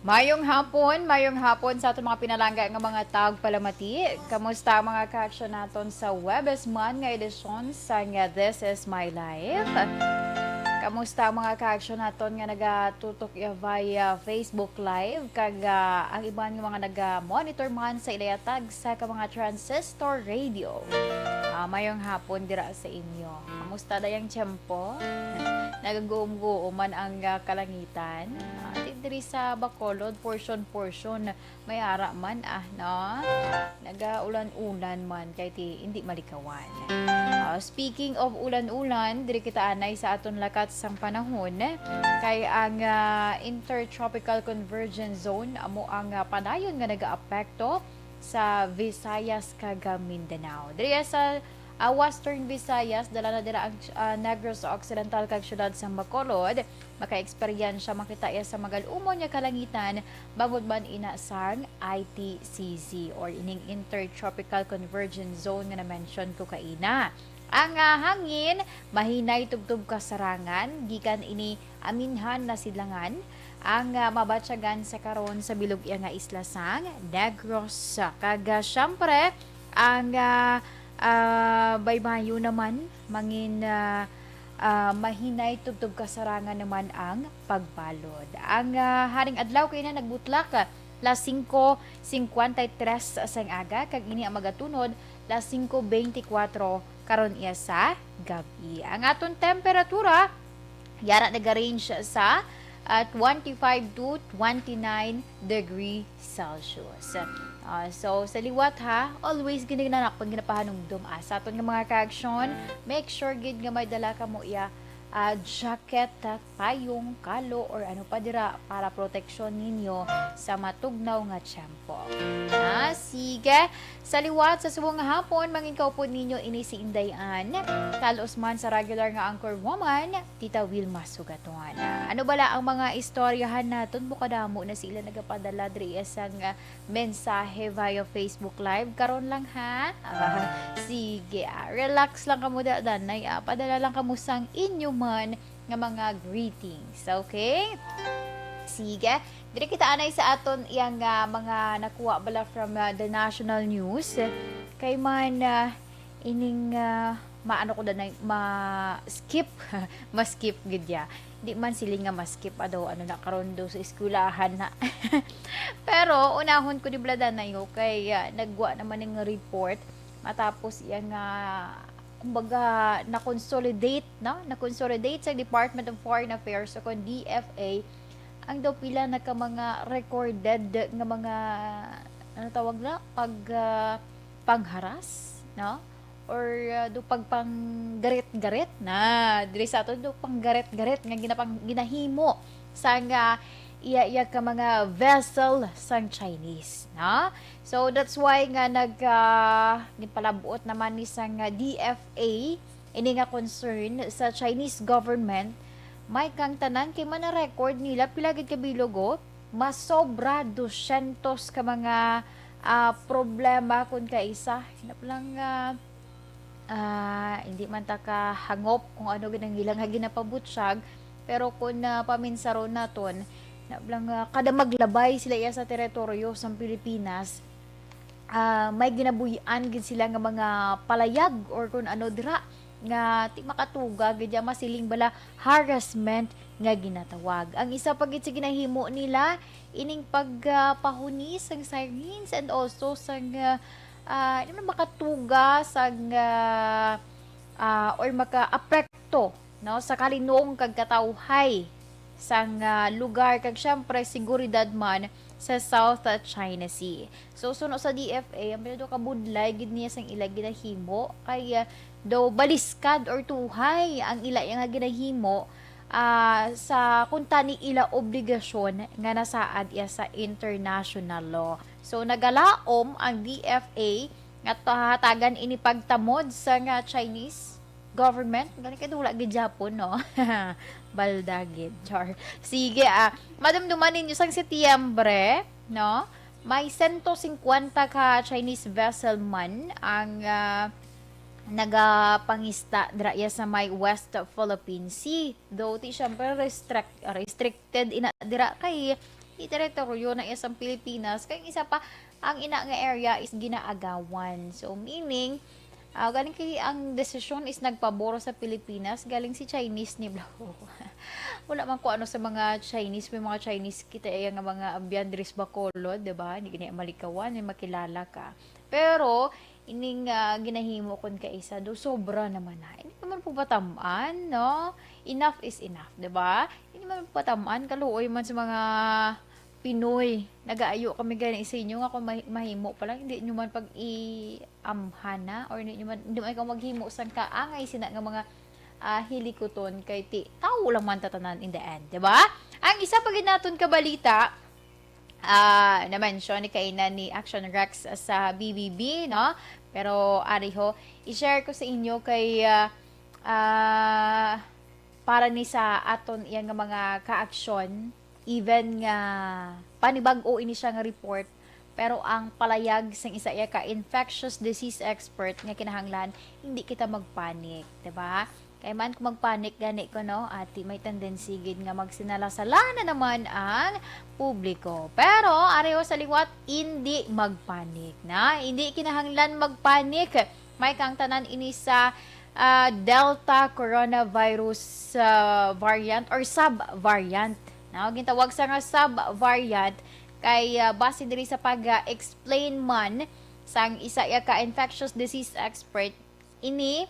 Mayong hapon sa ating mga pinalangga nga mga tagpalamati. Kamusta ang mga ka-action naton sa Webes man nga edisyon sa nga This is My Life? Kamusta ang mga ka-action naton nga nagatutok via Facebook Live kag ang iban nga mga naga-monitor man sa ilayatag sa mga transistor radio. Mayong hapon dira sa inyo. Kamusta dayang tiyempo? Nagaguom-guoman ang kalangitan. Diri sa Bacolod, portion may ara man no? Nagaulan-ulan man kay hindi malikawan. Speaking of ulan-ulan, diri kita anay sa aton lakat sang panahon kay ang Intertropical Convergence Zone amo ang padayon nga nagaapekto sa Visayas kag Mindanao. Diri sa Western Visayas, dala na dira ang Negros Occidental kag syudad sa Bacolod, maka-eksperyensya makita sa magalumon nga kalangitan bangod man ina sang ITCZ or ining Intertropical Convergence Zone nga na-mention ko kaina. Ang hangin mahinay tubtub kasarangan gikan ini aminhan na sidlangan ang mabatyagan sa karon sa bilog nga isla sang Negros kag syempre ang baybayo naman mangin mahinay tubtub kasarangan naman ang pagbalod. Ang haring adlaw kay na nagbutlak las 5:53 sang aga kag ini ang magatunod las 5:24 karon iya sa gabi. Ang aton temperatura yara nag-range sa 25 to 29 degree Celsius. So, sa liwat ha, always ginignanak pag ginapahanungdom sa aton nga mga ka-action, make sure gid nga may dala ka mo iya jacket, payong, kalo, or ano pa dira para proteksyon ninyo sa matugnaw nga tiyempo. Sige, sa liwat, sa subong nga hapon, mangikaw po ninyo ini si Indayan, kalos man sa regular nga anchor woman, Tita Wilma Sugatuan. Ano bala ang mga istoryahan naton bukadamo na sila nagapadala diri sa mensahe via Facebook Live karon lang ha. Sige, relax lang kamo danay, padala lang kamo sang inyo man nga mga greetings, okay? Sige, diri kita anay sa aton iyang mga nakuha bala from the national news kay man ining maano ko danay ma-skip ma-skip gid ya. Di man sila nga ma-skip adaw ano na karon do sa eskwelahan na. Pero unahon ko di blada na yo kay nagwa naman ng report matapos iyang kumbaga na-consolidate sa Department of Foreign Affairs o kung DFA ang daw pila na ka mga recorded nga mga ano tawag na pangharas no or do pagpanggarit-garit na diri sa ato do panggarit-garit nga ginahimo sa nga iya ka mga vessel sang Chinese na so that's why nga nagpalabuot naman ni sang DFA ini nga concern sa Chinese government may kang tanan kay man record nila pila gid ka bilogo masobra 200 ka mga problema kun kaisa lang hindi man ta ka hangop kung ano ginang ilang ginapabutyag pero kung paminsaron naton na lang kada maglabay sila iya sa teritoryo sa Pilipinas may ginabuhian gid sila nga mga palayag or kung ano dira nga ti makatuga gid masiling bala harassment nga ginatawag. Ang isa pa gid sa ginahimo nila ining pagpahuni sang sirens and also sang makatuga sang or maka-apekto no sa kalinong kag katawhay sang lugar kag syempre seguridad man sa South China Sea. So suno sa DFA, ang pinado kabudlay gid niya sang ila ginahimo kay do baliskad or tuhay ang ila nga ginahimo sa kunta ni ila obligasyon nga nasaad iya sa international law. So nagalaom ang DFA nga hatagan ini pagtamod sa nga Chinese government gani kay wala gid Japon no. Baldagid char. Sige madumduman ninyo sang Setyembre no. May 150 ka Chinese vessel man ang nagapangista dira sa may West Philippine Sea. Though ti syempre restricted ina dira kay teritoryo na isang Pilipinas, kaya isa pa ang ina nga area is ginaagawan. So meaning galing kay ang desisyon is nagpaboro sa Pilipinas, galing si Chinese ni Blau. Wala man ko ano sa mga Chinese, may mga Chinese kita nga mga Biandris Bacolod, 'di ba? Hindi gani malikawan, may makilala ka. Pero ining ginahimo kon ka isa do sobra naman na. Hindi naman po batamaan, no? Enough is enough, 'di ba? Hindi naman po batamaan kaluoy man sa mga Pinoy. Nagaayo kami gani sa inyo nga kung mahimo pa lang hindi nyo man pag i-amhana or hindi man ikaw maghimo sang kaangay sina nga mga hilikuton kay ti tao lang man tatanan in the end, 'di ba? Ang isa pa gid naton ka balita na-mention ni kainan ni Action Rex sa BBB, no? Pero ariho, i-share ko sa inyo kay para ni sa aton iyang nga mga ka-aksyon, even nga panibag-o ini siya nga report, pero ang palayag sang isa iya ka infectious disease expert nga kinahanglan hindi kita magpanik, 'di ba? Kay man kung magpanik gani ko no, ati may tendency gid nga magsinala-sala na naman ang publiko. Pero areho sa liwat hindi magpanik na, hindi kinahanglan magpanik. May kang tanan ini sa Delta coronavirus variant or sub-variant. Now, gintawag sa nga sub-variant kay base diri sa pag-explain man sang isa ka infectious disease expert ini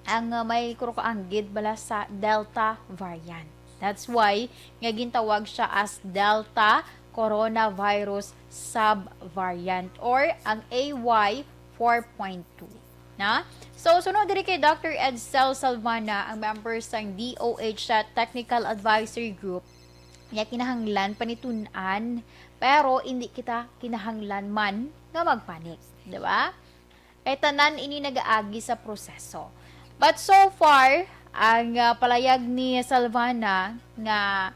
ang may kurukaanggid bala sa Delta variant. That's why nga gintawag siya as Delta coronavirus sub-variant or ang AY 4.2. Na? So, sunod diri kay Dr. Edsel Salvana, ang member sang DOH sa Technical Advisory Group, nga kinahanglan panitunan, pero hindi kita kinahanglan man nga magpanik, di ba? Kay tanan ini nagaagi sa proseso. But so far, ang palayag ni Salvana nga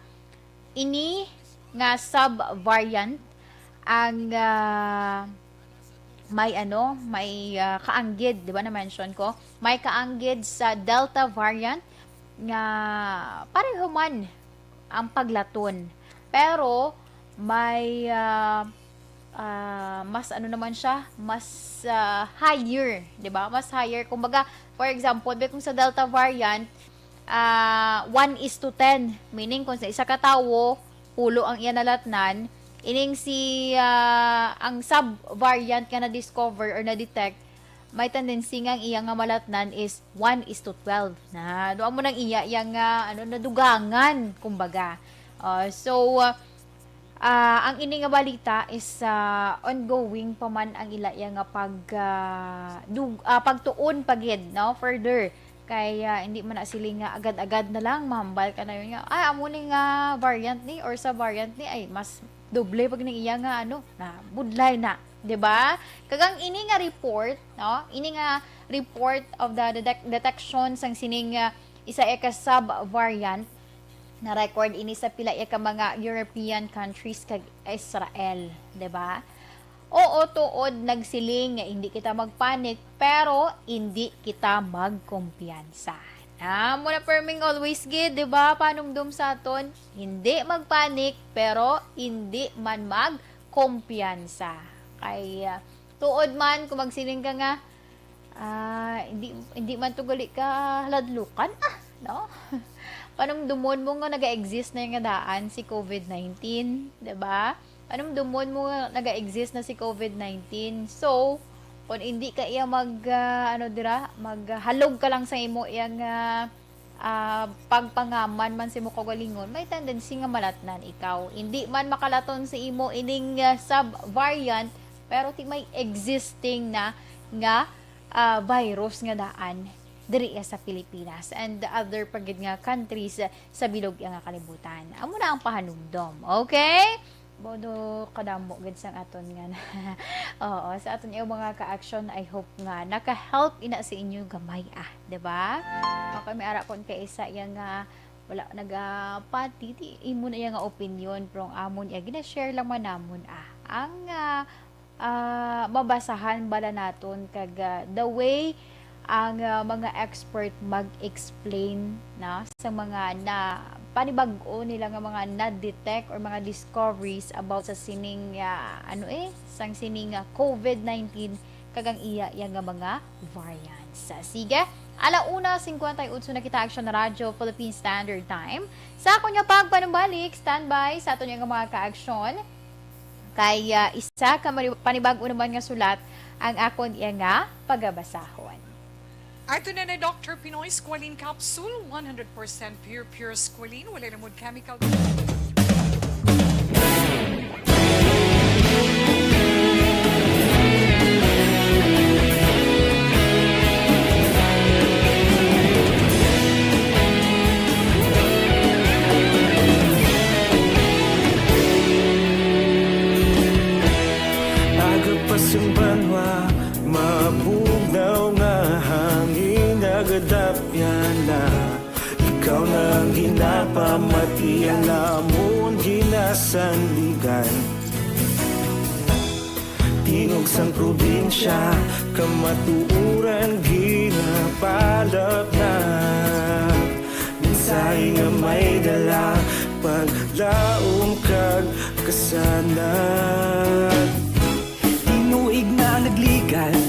ini nga sub-variant ang may kaanggid, di ba na-mention ko? May kaanggid sa Delta variant nga pareho man ang paglaton. Pero may mas naman siya, mas higher, 'di ba? Mas higher. Kumbaga, for example, kung sa Delta variant, 1:10, meaning kung sa isa ka tawo, pulo ang iya nalatnan, ining si ang sub-variant nga na-discover or na-detect, may tendency nga ang iya nga malatnan is 1:12 na. Doon mo nang iya yang nadugangan, kumbaga. Ang ini nga balita is ongoing pa man ang ila nga pagtuon pagid, no, further kaya hindi man na sila nga agad-agad na lang mahambal ka na yun nga amo ni nga variant ni or sa variant ni ay mas doble pag iya nga na budlay na, 'di ba? Kagang ini nga report, no, ini nga report of the detection sang sining isa ka sub variant na record ini sa pila ka mga European countries kag Israel, 'di ba? Oo, tuod nagsiling nga hindi kita magpanik pero hindi kita magkumpiyansa. Mo na perming always gid, 'di ba? Panumdum sa aton, hindi magpanik pero hindi man magkumpiyansa. Kay tuod man kung magsiling ka nga hindi man tugali ka haladlukan, no? Panumdumon mo nga naga-exist na yung daan si COVID-19, 'di ba? Panumdumon mo nga naga-exist na si COVID-19. So, kung hindi ka iya maghalog ka lang sa imo iyang pagpangaman man si mo kagalingon, may tendency nga malatnan ikaw. Hindi man makalaton sa imo ining sub-variant, pero may existing na nga virus nga daan diri sa Pilipinas and the other pagid nga countries sa bilog nga kalibutan. Amo na ang pahanumdom. Okay? Bodo kadamo gid sang aton nga. Oo, sa aton yung mga ka-action, I hope nga naka-help ina sa inyo gamay 'di ba? Okay, may ara kon kay isa yang wala nagapati imo na yang opinion pero amon ya gina-share lang man namon ang mabasahan bala naton kag the way ang mga expert mag-explain na sa mga na panibag-o nila nga mga na-detect or mga discoveries about sa sining sang sining COVID-19 kagang iya nga mga variants. Sige, 1:58 na kita action na radyo Philippine Standard Time. Sa ako nga pagpanumbalik, standby sa ato nga mga ka-aksyon. Kay isa ka panibag-o naman nga sulat ang akon iya nga pagabasahon. Ato na Dr. Pinoy Squalene Capsule, 100% pure squalene, wala namang chemical. Agapasang banwa, mabugnaw nga hangin agadapyan na ikaw nang ginapamatian namon ginasanligan. Tingog sang probinsya, kamatuuran ginapalap na minsay nga may dala, paglaom kag kasanat. Tinuig na nagligan,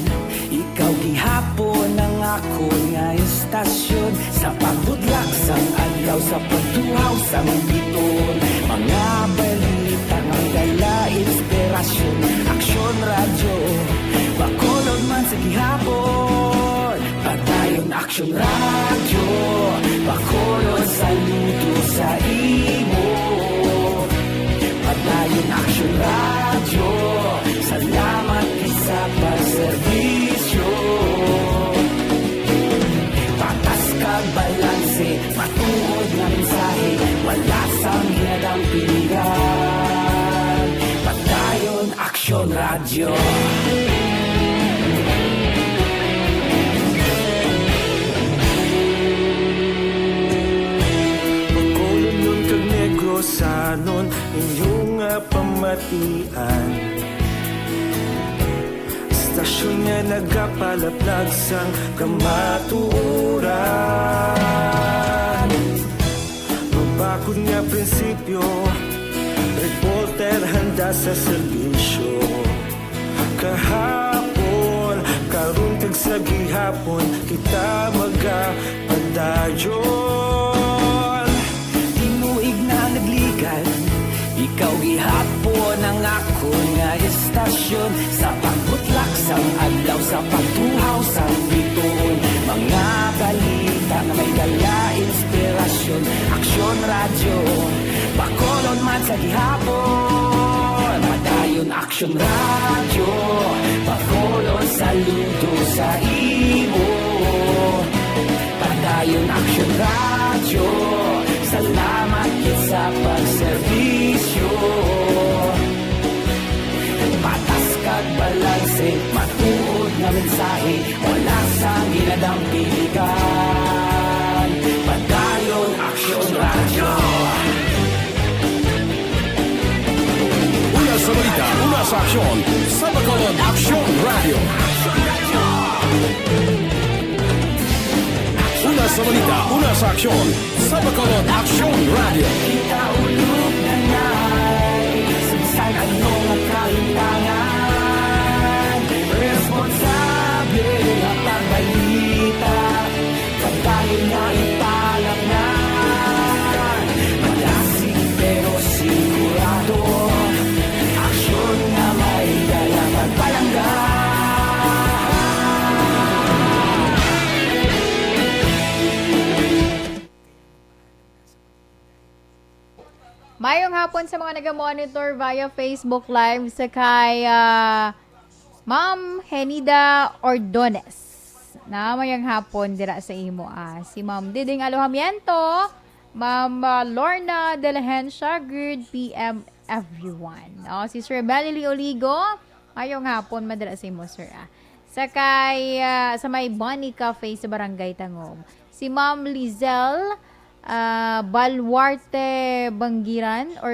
ikaw gihapon ang ako nga estasyon. Sa pagbudlak sang adlaw, sa pagtuhaw sang biton, mga balita nga dala inspirasyon. Aksyon radyo, bakolod man sa gihapon. Padayon aksyon radyo, bakolod saludo sa imo. Padayon aksyon radyo, salamat sa pagserbisyo. Patas kag balanse, matuod na mensahe, wala sang hinadang pilihan. Padayon aksyon radyo. Pagkolon nun kag Negros anon inyong pamatian. Stasyon nga nagapalaplag sang kamatuuran. Mabakod nga prinsipyo, reporter handa sa serbisyo. Kahapon, karon kag sa gihapon, kita magapadayon. Tinuig na nagligan, ikaw gihapon ang ako nga estasyon. Sa pagbutlak sang adlaw, sa pagtuhaw sang biton, mga balita na may dala inspirasyon. Aksyon radyo, bakolon man sa gihapon. Padayon aksyon radyo, bakolon saludo sa imo. Padayon aksyon radyo, salamat sa pagserbisyo. Patas kag balanse, matuod na mensahe, wala sang ginadang piligan. Padayon aksyon radyo. Una sa balita, una sa aksyon, sa Bacolod Aksyon Radio. Una sa balita, una sa aksyon, sa Bacolod Aksyon Radio. Kita ulog na na'y sagsag anong ang kalintangan. Responsable ang pagbalita, pagdayon na ipalang na. Malasig pero sigurado, aksyon na may dala pagpalanggan. Mayong hapon sa mga nag-monitor via Facebook Live sa kay Ma'am Henida Ordones. Na mayang hapon dira sa imo si Ma'am Diding Alojamiento, Ma'am Lorna Delahencia, good PM everyone. Si Sir Belly Oligo, mayong hapon madira sa imo sir. Sa kay sa may Bonnie Cafe sa Barangay Tangom. Si Ma'am Lizelle Balwarte Bangiran or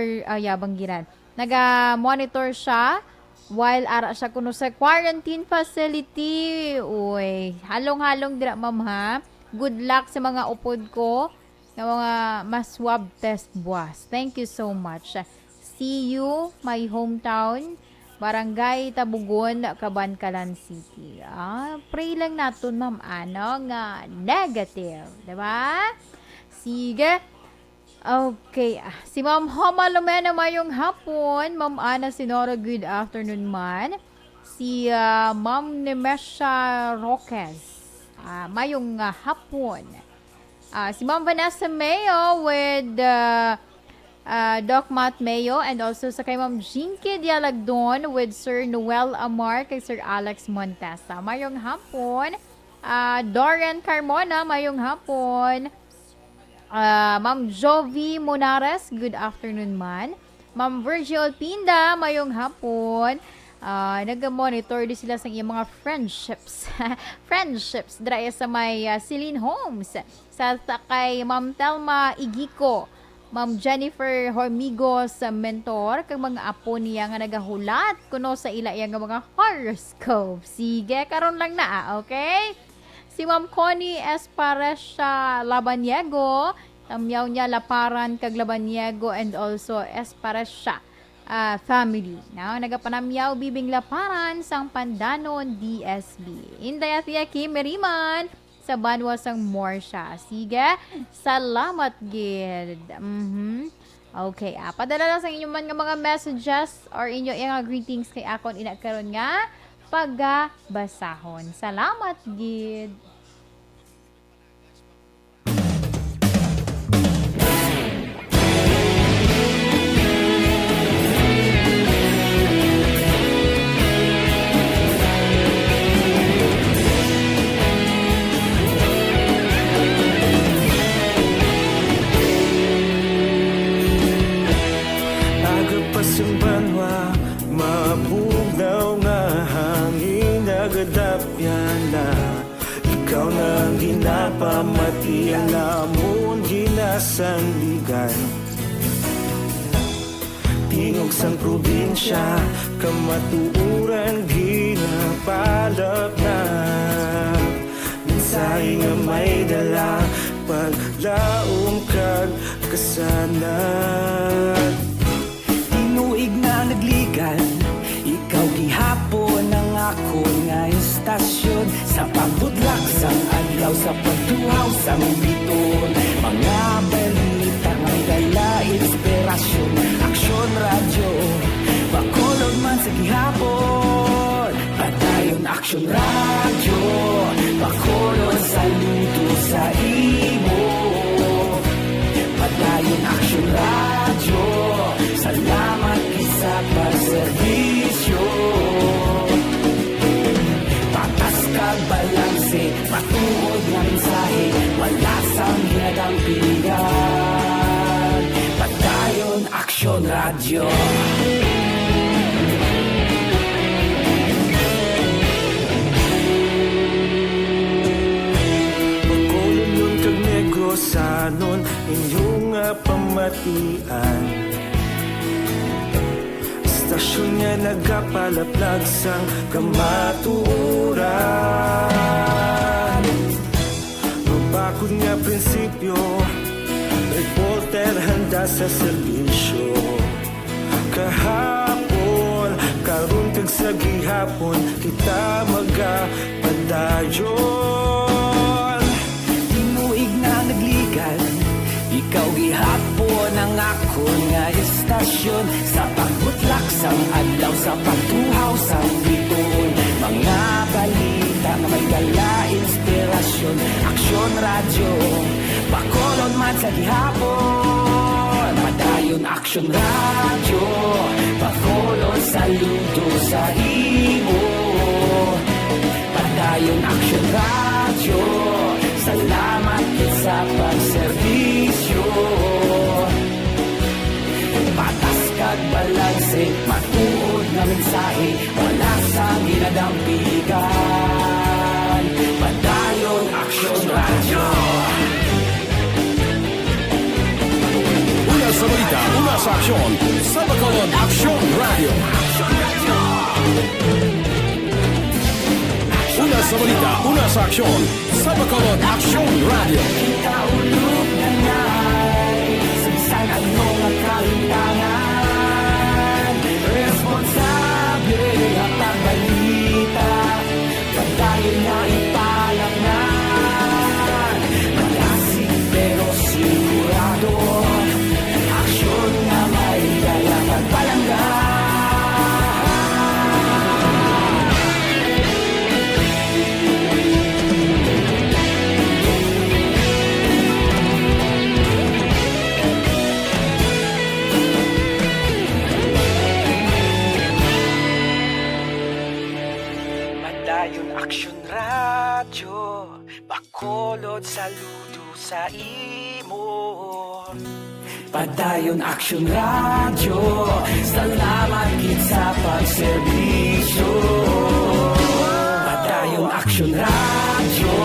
Bangiran. Naga-monitor siya while ara siya kuno sa quarantine facility. Uy, halong-halong dira ma'am ha. Good luck sa mga upod ko nga mga maswab test buwas. Thank you so much. See you, my hometown, Barangay Tabugon, Cabancalan City. Pray lang natin, ma'am, nga negative. Diba? Sige. Okay. Si Ma'am Homa Lumena, mayong hapon. Ma'am Ana Sinora, good afternoon man. Si Ma'am Nemesha Roques, mayong hapon. Si Ma'am Vanessa Mayo with Doc Matt Mayo, and also sa kay Ma'am Jinky Dialagdon with Sir Noel Amar kay Sir Alex Montesa. Mayong hapon. Dorian Carmona, mayong hapon. Ma'am Jovi Monares, good afternoon man. Ma'am Virgil Pinda, mayong hapon. Nag-monitor din sila sa iyong mga friendships. Friendships dra sa may Celine Homes. Sa kay Ma'am Telma Igiko, Ma'am Jennifer Hormigos mentor, kag mga apo niya nga nagahulat kuno sa ila iya nga mga horoscope. Sige, karon lang na, okay? Si Ma'am Connie Esparesha Labaniego, tamyaw niya Laparan kag Labaniego, and also Esparesha family. Now, nagapanamyaw Bibing Laparan sang Pandanon DSB. Inday at Kim Meriman sa Banwa sang Morsha. Sige, salamat gid. Okay, padala lang sa inyo man nga mga messages or inyo yung greetings kay akon ina karon nga pagabasahon. Salamat gid. Banwa, mabugnaw nga hangin nagadapyan na ikaw nang ginapamati ang namon ginasandigan. Tingog sang probinsya, kamatuuran ginapalap na mensahe nga may dala paglaom kag kasanan. Tinuig na nagligan, ikaw gihapon ang ako nga istasyon. Sa pagbudlak sang adlaw, sa pagtuhaw sang biton, mga balita may dala inspirasyon. Aksyon radyo, bakolog man sa gihapon. Padayon aksyon radyo, bakolog saludo sa imo. Padayon aksyon radyo, salamat isa pagserbisyo. Patas kag balanse, matuod nga mensahe, wala sang ginadang pilihan. Padayon aksyon radyo. Pagkulong nun kag negrosanon, inyong pamatian. Stasyon nga nagapalaplag sang kamatuuran. Mabakod nga prinsipyo, reporter handa sa serbisyo. Kahapon, karon kag sa gihapon, kita magapadayon. Tinuig na nagligan, ikaw gihapon ang ako nga istasyon. Sa pagbutlak sang adlaw, sa pagtuhaw sang biton, mga balita na may dala inspirasyon. Aksyon radyo, bakolon man sa gihapon. Padayon aksyon radyo, bakolon saludo sa imo. Padayon aksyon radyo, salamat sa pagserbisyo. Patas kag balanse, matuod na mensahe, wala sang ginadampigan. Padayon aksyon radyo. Una sa balita, una sa aksyon, sa Bacolod Aksyon Radio. Aksyon radyo. Una sa balita, una sa aksyon. Sa Bacolod Action Radio. Kaulog na na'y Sinsan ang mga kalintangan Responsable at pagbalita Pagdayon na ipalaknan Malasig pero sigurado Aksyon na may dala pagpalanggan Padayon Aksyon Radyo Bacolod saludo sa imo Padayon Aksyon Radyo Salamat kit sa pagserbisyo Padayon Aksyon Radyo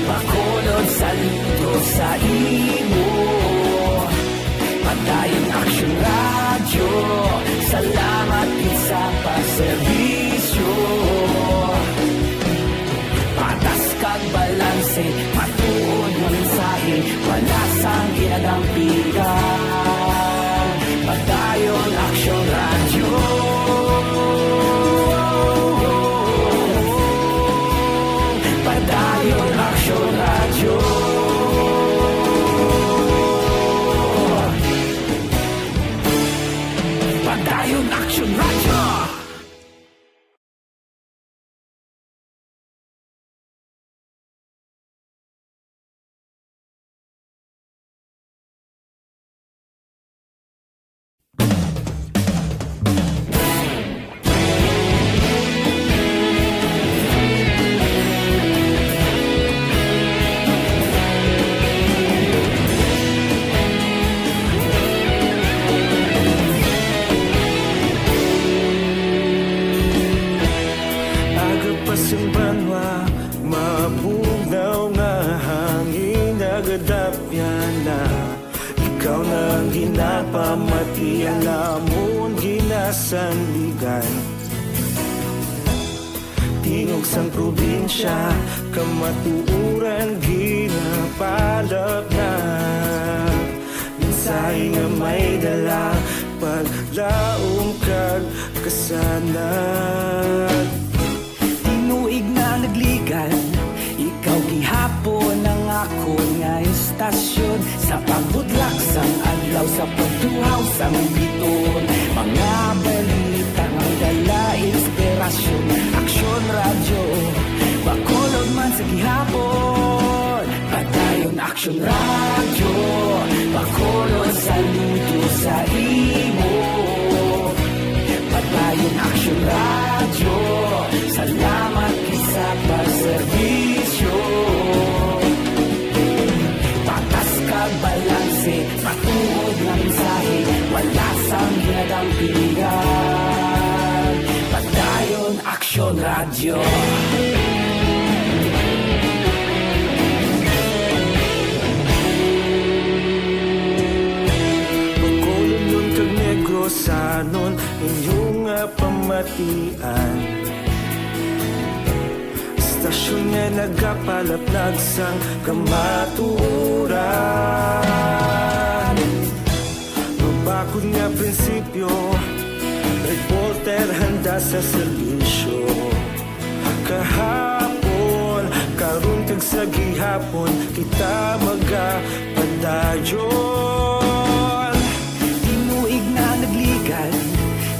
Bacolod saludo sa imo Padayon Aksyon Radyo Salamat kit sa pagserbisyo Patas kag balanse, matuod ng mensahe, wala sang ginadampigan. Padayon Aksyon Radyo. Padayon Aksyon Radyo. Padayon Aksyon Radyo. Agapasang banwa, mabugaw nga hangin nagadapyan na ikaw nang ginapamatian lamon ginasanligan tingog sang probinsya kamatuuran ginapalap na mensahe nga may dala paglaom kag kasanat Tinuig na nagligan Ikaw gihapon ang ako nga istasyon Sa pagbudlak sang adlaw Sa pagtuhaw sang biton Mga balita nga dala inspirasyon Aksyon Radyo Bacolod man sa gihapon Padayon Aksyon Radyo Bacolod saludo sa imo Padayon Aksyon Radyo Salamat kisa pagserbisyo Patas kag balanse Matuod ng mensahe Wala sang ginadampigan Padayon Aksyon Radyo Bacolod nun kag Negros Sanon Inyong pamatian Stasyon nga nagapalaplag sang kamaturan Mabakod nga prinsipyo Reporter handa sa serbisyo Kahapon, karon kag sa gihapon Kita magapadayon Tinuig na nagligan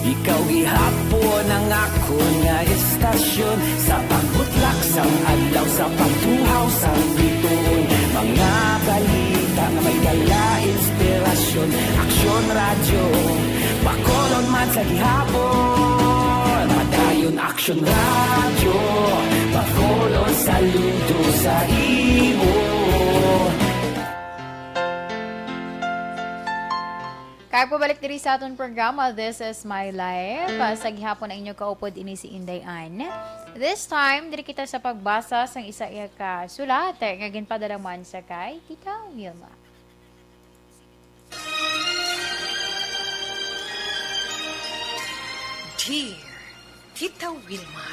Ikaw gihapon ang ako nga istasyon Sa pagbutlak sang adlaw Sa pagtuhaw sang biton Mga balita nga may dala inspirasyon Aksyon Radyo Bacolod man sa gihapon Padayon Aksyon Radyo Bacolod saludo sa imo Kaya po balik diri sa atong programa, This is My Life. Sa gihapon ang inyo kaupod ini si Inday Ann. This time, diri kita sa pagbasa sang isa ka sulat nga ginpadalaman sa kay Tita Wilma. Dear Tita Wilma,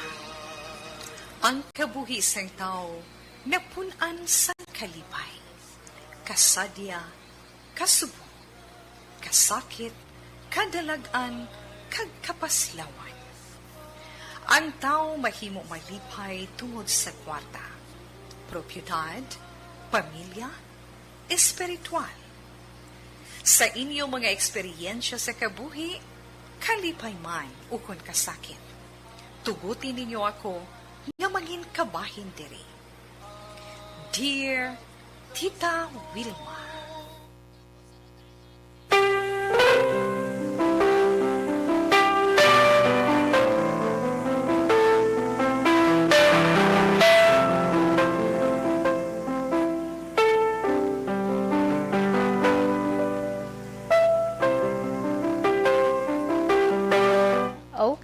ang kabuhi sang tao napunan sa kalipay, kasadya, kasubo, kasakit, kadalagan, kag kapaslawan. Ang tao mahimo malipay tungod sa kwarta, propiedad, pamilya, espiritual. Sa inyo mga eksperyensya sa kabuhi, kalipay man ukon kasakit. Tugutin ninyo ako nga mangin kabahin diri. Dear Tita Wilma,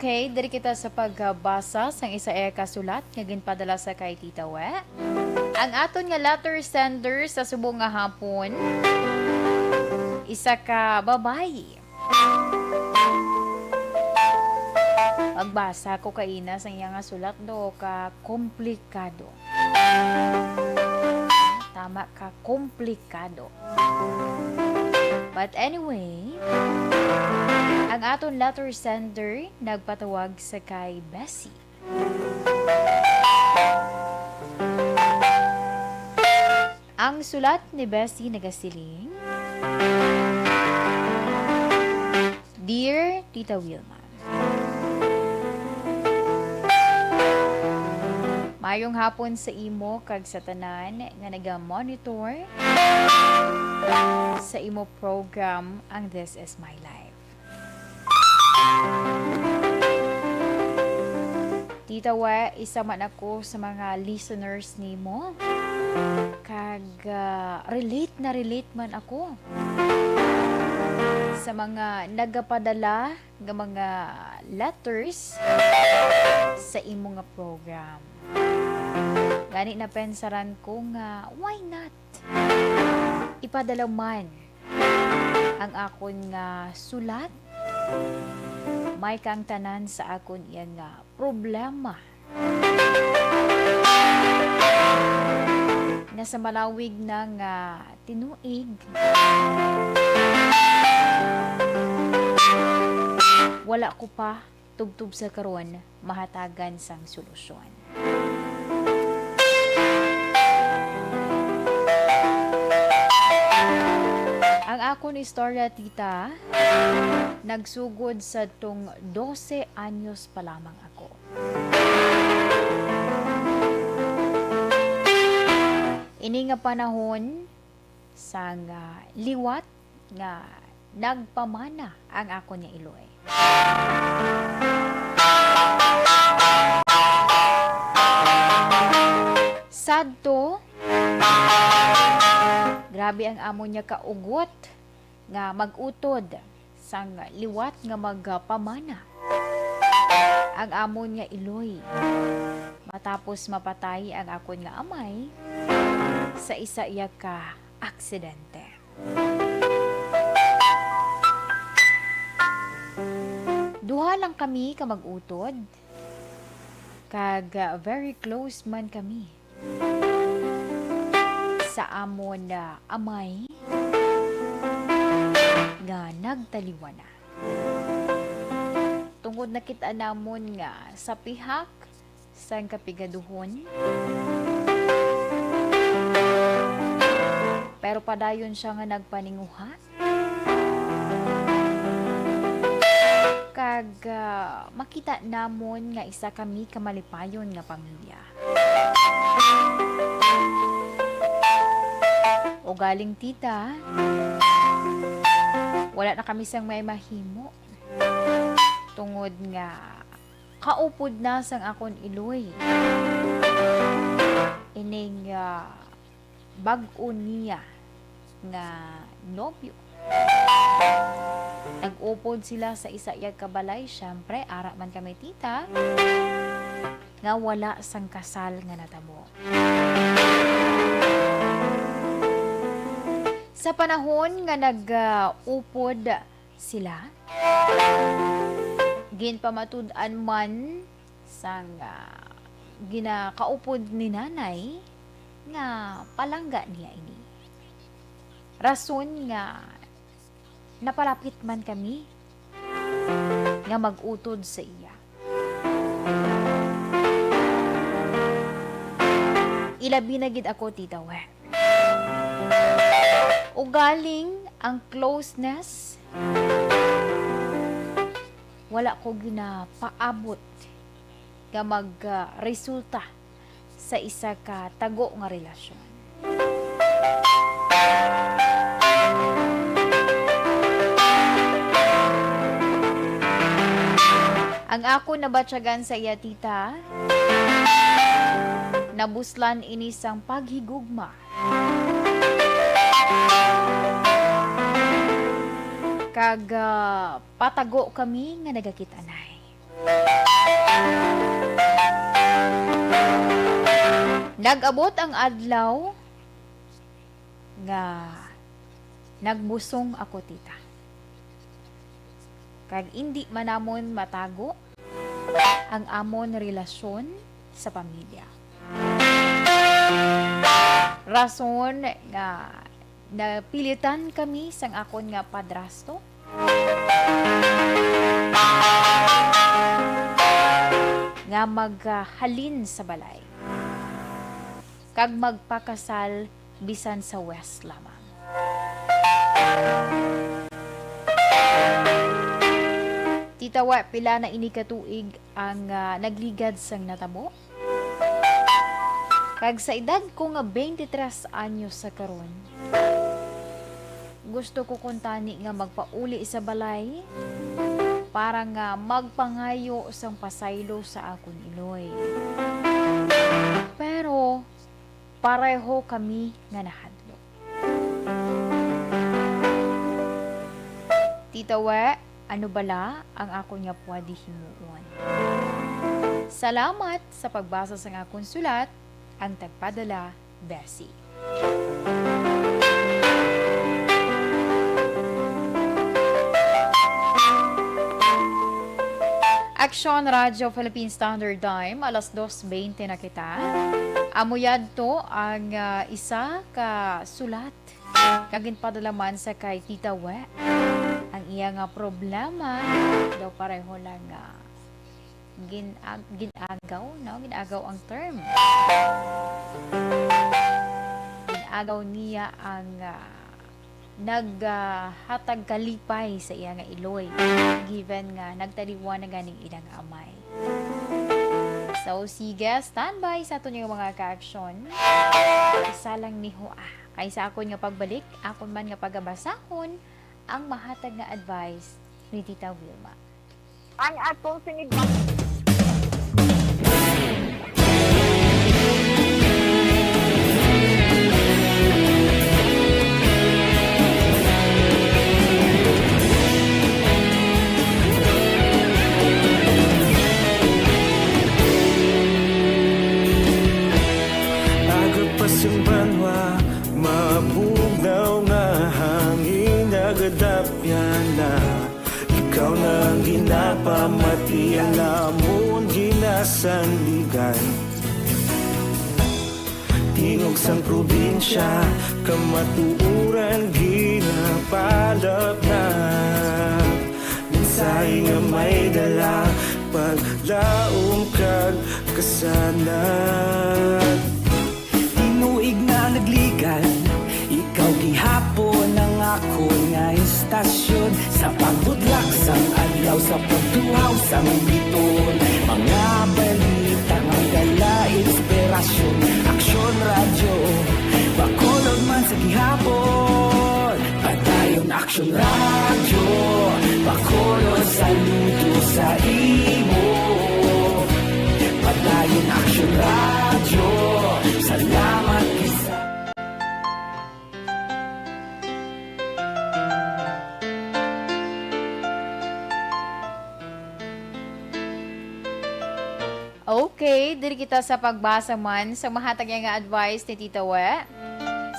Okay, diri kita sa pagbasa sang isa kasulat nga ginpadala sa kay Tita We. Ang aton nga letter sender sa subong nga hapon, isa ka babayi. Pagbasa ko kaina sa iya nga sulat do ka komplikado. Tama ka, komplikado. But anyway, ang aton letter sender nagpatawag sa kay Bessie. Ang sulat ni Bessie nagasiling, Dear Tita Wilma, mayong hapon sa imo kag sa tanan nga naga-monitor sa imo program ang This Is My Life. Tita We, isa man ako sa mga listeners nimo. Kag relate na relate man ako sa mga nagapadala ng mga letters sa imo nga program. Gani na pensaran ko nga, why not? Ipadala man ang akon nga sulat, may kang tanan sa akon iya nga problema. Nasa malawig na nga tinuig, wala ko pa tubtub sa karon mahatagan sang solusyon. Ang akon istorya, tita, nagsugod sa tong 12 anyos pa lamang ako. Ini nga panahon sang liwat nga nagpamana ang ako niya iloy. Sad to, grabe ang amo niya kaugot nga magutod sang liwat nga magpamana ang amo niya iloy. Matapos mapatay ang akon nga amay sa isa iya ka aksidente. Duha lang kami ka mag-utod, kag very close man kami sa amon na amay nga nagtaliwa na. Tungod nakita namon nga sa pihak sang kapigaduhon, pero padayon siya nga nagpaninguha kag makita namon nga isa kami kamalipayon nga pamilya. O galing, tita, wala na kami sang may mahimo tungod nga kaupod na sang akon iloy. Ining bag-o niya nga nobyo. Nag-upod sila sa isa iyang kabalay. Syempre, ara man kami, tita, nga wala sang kasal nga natabo. Sa panahon nga nag-upod sila, ginpamatud-an man sang ginakaupod ni nanay nga palangga niya ini. Rason nga napalapit man kami nga mag-utod sa iya. Ilabi na gid ako, Tita We. Ugaling ang closeness, wala ko ginapaabot nga mag-resulta sa isa ka tago nga relasyon. Ang ako nabatyagan sa iya, tita, nabuslan inisang paghigugma. Kag patago kami nga nagakitanay. Nag-abot ang adlaw nga nagbusong ako, tita. Kag hindi manamon matago ang amon relasyon sa pamilya. Rason nga napilitan kami sang akon nga padrasto nga maghalin sa balay kag magpakasal bisan sa West lamang. Tita Wa, pila na ini katuig ang nagligad sang natabo. Kag sa edad ko nga 23 anyos sa karon, gusto ko kuntani nga magpauli sa balay para nga magpangayo sang pasaylo sa akon iloy. Pero pareho kami nga nahadlo. Tita We, ano bala ang akon nga pwede himuon? Salamat sa pagbasa sa akong sulat, ang tagpadala, Bessie. Action Radio Philippine Standard Time, alas 2:20 na kita. Amuyad to ang isa ka sulat kagin padalaman sa kay Tita We. Ang iya nga problema daw pareho lang ginagaw, no? Ginagaw ang term. Ginagaw niya ang naghatag kalipay sa iya nga iloy, given nga nagtaliwan na ganing ilang amay. So sige, standby sa ato yung mga ka-aksyon. Isa lang ni Hoa. Kaysa akon nga pagbalik, akon man nga pagabasahon ang mahatag nga advice ni Tita Wilma. Ang atong sinigma. Simbanwa, mabugnaw nga hangin nagadapyan na. Ikaw na ang ginapamati, ang amon ginasandigan. Tingog sang probinsya, kamatuuran ginapalap na. Minsay nga may dala, paglaom kag kasanan. Tinuig na nagligan, ikaw gihapon ang ako nga istasyon. Sa pagbudlak sang adlaw, sa pagtuhaw sang biton, mga balita nga dala inspirasyon. Aksyon radyo, bakolog man sa gihapon. Padayon aksyon radyo, bakolog saludo sa imo. Padayon aksyon radyo, salamat isa. Okay, diri kita sa pagbasa man sa mahatag nga advice ni Tita We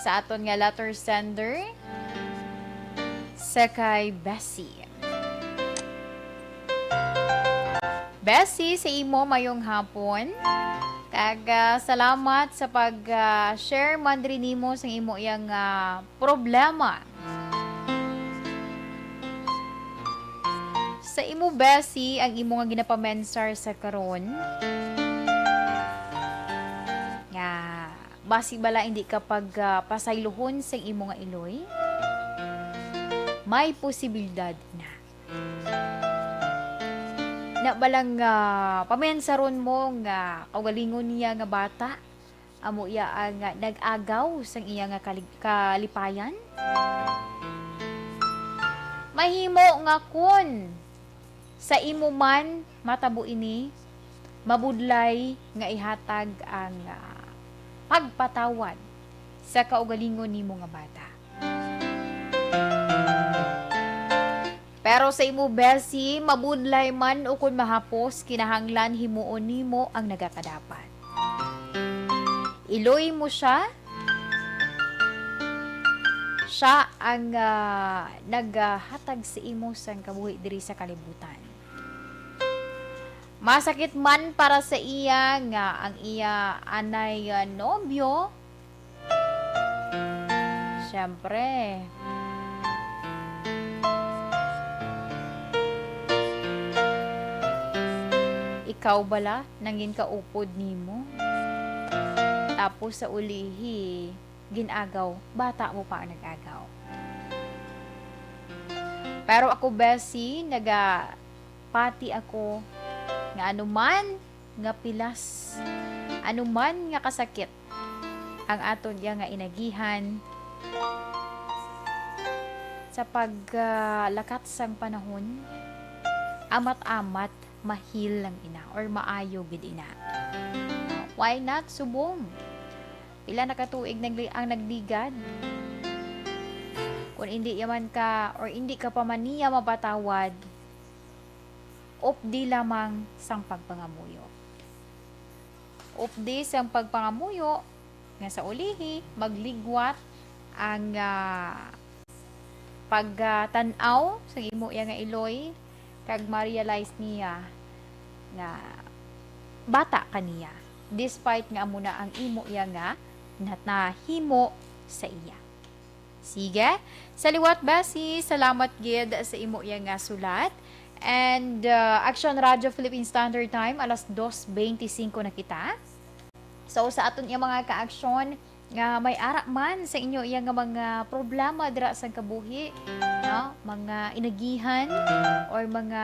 sa aton nga letter sender sa kay Bessie. Bessie, sa imo mayong hapon. Kag salamat sa pag-share man rin nimo sa imo yang problema. Sa imo Bessie, ang imo nga ginapamensar sa karon. Nga basi bala hindi kapag pasaylohon sa imo nga iloy. May posibilidad na. Na balang pamensaron mo nga kaugalingon niya nga bata amo iya ang nag-agaw sang iya nga kalipayan. Mahimo nga kun sa imo man matabo ini mabudlay nga ihatag ang pagpatawad sa kaugalingon nimo nga bata. Pero sa imo Bessie, mabudlay man o kung mahapos, kinahanglan himuon nimo ang nagakadapat. Iloy mo siya. Siya ang naghatag sa imo sang kabuhi diri sa kalibutan. Masakit man para sa iya nga ang iya anay nobyo. Siyempre, ikaw bala nangin kaupod nimo. Tapos sa ulihi, ginagaw, bata mo pa ang nag-agaw. Pero ako, Bessie, pati ako nga anuman nga pilas, anuman nga kasakit ang aton nga inagihan sa paglakat sang panahon, amat-amat mahil lang ina or maayo gid ina. Why not subong? Pila na katuig ang nagligad. Kung hindi yaman ka or hindi ka pa man niya mapatawad, opdi lamang sang pagpangamuyo. Opdi sang pagpangamuyo nga sa ulihi magligwat ang pagtanaw sa imo nga iloy kag ma-realize niya nga bata kaniya despite nga muna ang imo nga nahimo sa iya. Sige, sa liwat Bessie, salamat gid sa imo nga sulat. And Action Radio Philippine Standard Time alas 2:25 na kita. So sa aton yung mga ka-aksyon nga may ara man sa inyo iya nga mga problema dira sa kabuhi, no? Mga inagihan or mga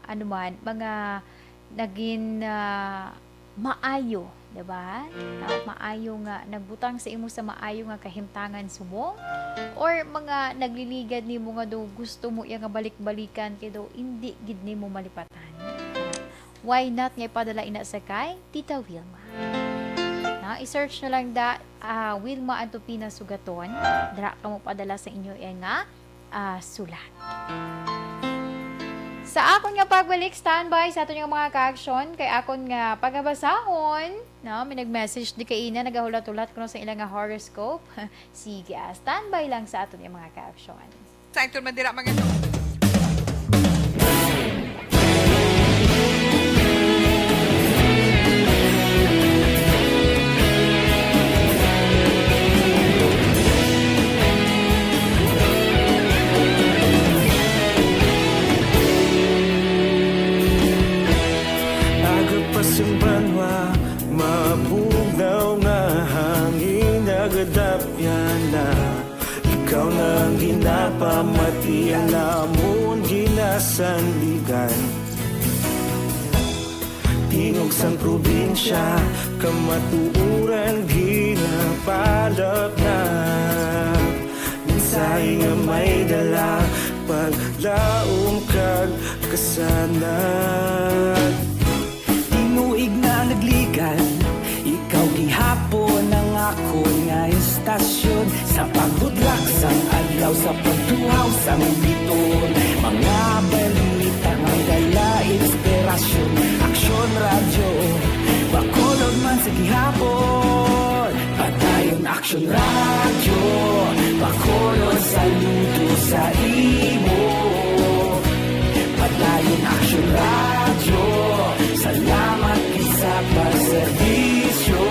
anuman, mga naging maayo, diba? Maayo nga nagbutang sa imo sa maayo nga kahimtangan sumo or mga nagliligad nimo nga do gusto mo iya nga balik-balikan kay do hindi gid nimo malipatan. Why not nga ipadala ina sa kay Tita Wilma? I-search na lang Wilma Antopina Sugaton. Dara ka mo padala sa inyo nga sulat. Sa akon nga pagbalik, standby sa aton nga mga ka-aksyon, kay akon nga pagabasahon, no, may nag-message di kay ina, nagahulat-ulat ko sa ilang nga horoscope. Sige, standby lang sa aton nga mga ka-aksyon. Sa ito man dira mga ito. Agapasang banwa, mabugaw nga hangin nagadapyan na. Ikaw nang ginapamati, alamon ginasandigan. Tingog sang probinsya, kamatuuran ginapalap na. Minsay nga may dala, paglaom kag kasanag. Tinuig na nagligad, ikaw gihapon ang ako nga istasyon. Sa pagudlak sang adlaw, sa pagtuhaw sang biton. Mga balita nga dala inspirasyon. Aksyon radyo, bakolod man sa gihapon. Padayon Aksyon radyo, bakolod saludo sa imo. Padayon Aksyon radyo, serbisyo.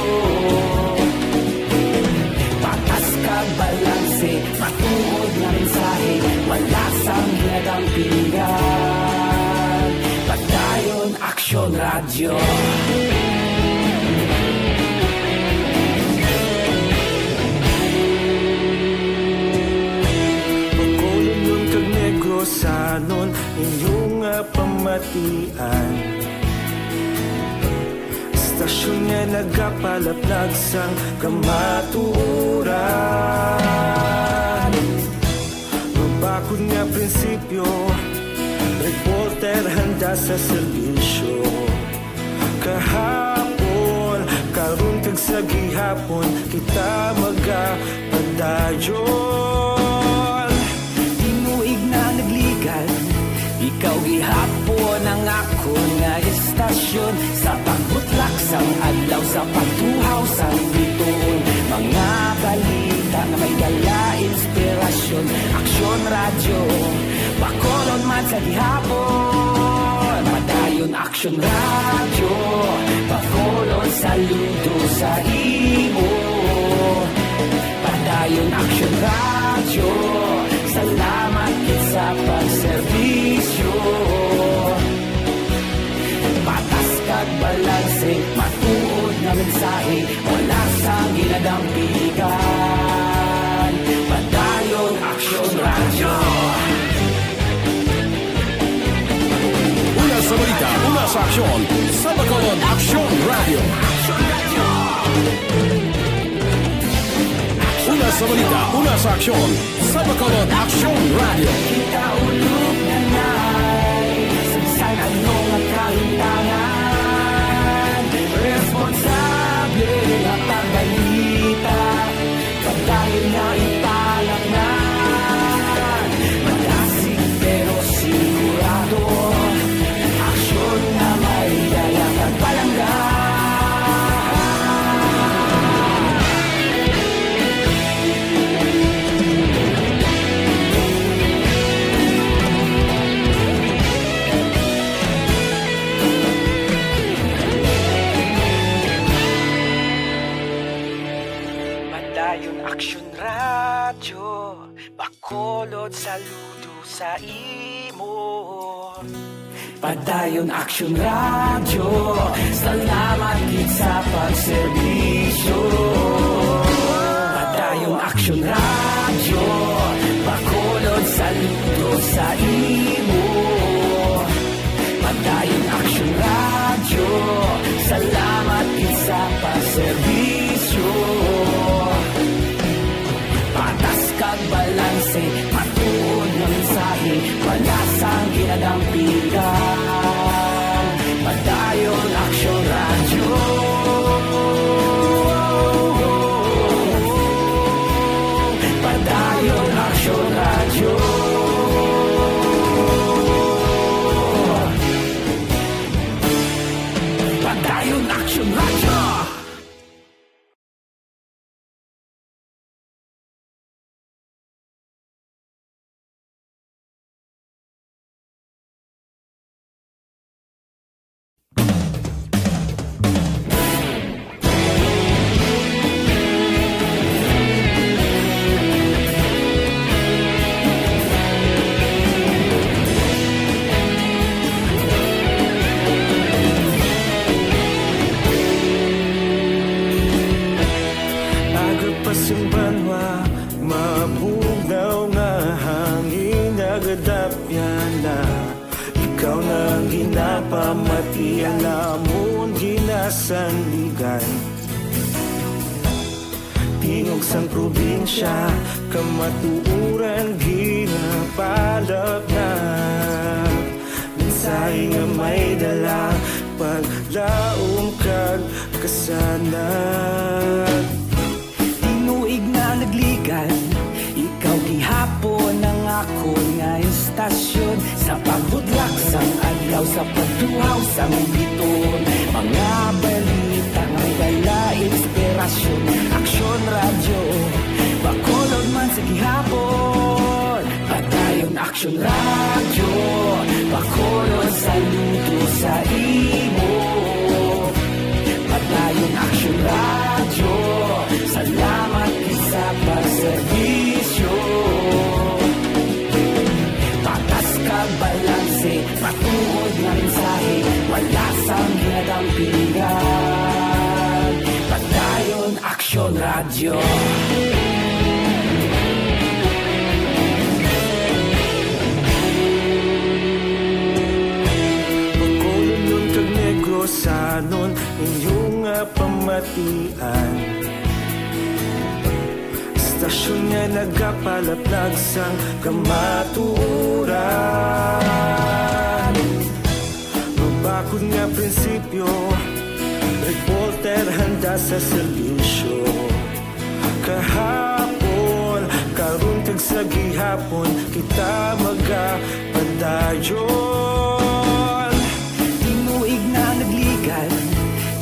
Patas kag balanse, matuod na mensahe, wala sang hinadampingan. Padayon Aksyon Radio. Pagkulong nun kag negrosanon inyong pamatian. Istasyon nga nagapalaplag sang kamaturan. Mabakod nga prinsipyo, reporter handa sa serbisyo. Kahapon, karon kag sa gihapon, kita magapadayon. Tinuig na nagligan, ikaw gihapon ang ako nga istasyon. Sa pagbutlak sang adlaw, sa pagtuhaw sang bituon, mga balita na may dala inspirasyon. Aksyon Radio, Bacolod man sa gihapon. Padayon Aksyon Radio, Bacolod saludo sa imo. Padayon Aksyon Radio, salamat kit sa pagserbisyo. Patas kag balanse, matuod na mensahe, wala sang ginadampigan. Padayon Aksyon Radio. Una sa balita, una sa aksyon, sa Bacolod Aksyon Radio. Una sa balita, una sa aksyon, sa Bacolod Aksyon Radio. Kita ulog na na'y sagsay anong ang kahintangan. Responsable at pagbalita, pagdahil na ipalaknan. Malasig pero sigurado, aksyon na may dalang at palanggan. Padayon Aksyon Radio, Bacolod saludo sa imo. Padayon Aksyon Radio, salamat kit sa pagserbisyo. Padayon Aksyon Radio, Bacolod saludo sa imo. Padayon Aksyon Radio, salamat kit sa pagserbisyo. Patas kag balanse, matuod na mensahe, wala sang ginadampigan. Padayon Aksyon Radio. Padayon Aksyon Radio. Padayon Aksyon Radio. Agapasumbanwa, mabugnaw nga hangin agadapyan na. Ikaw na ginapamatian namon ginasandigan. Tingog sang probinsya, kamatuuran ginapalap na. Mensahe nga may dala, paglaom kag kasanag. Tinuig na nagligan, ikaw gihapon ang ako nga istasyon. Sa pagbudlak sang adlaw, sa pagtuhaw sang biton, mga balita nga may dala inspirasyon. Aksyon Radio, Bacolod man sa gihapon. Padayon Aksyon Radio, Bacolod saludo sa imo. Padayon Radyo. Pagkulong nun kag Negros anon inyong pamatian. Istasyon nga nagapalaplag sang kamaturan. Mabakod nga prinsipyo, reporter handa sa serbisyo. Kahapon, karon kag sa gihapon, kita magapadayon. Tinuig na nagligan,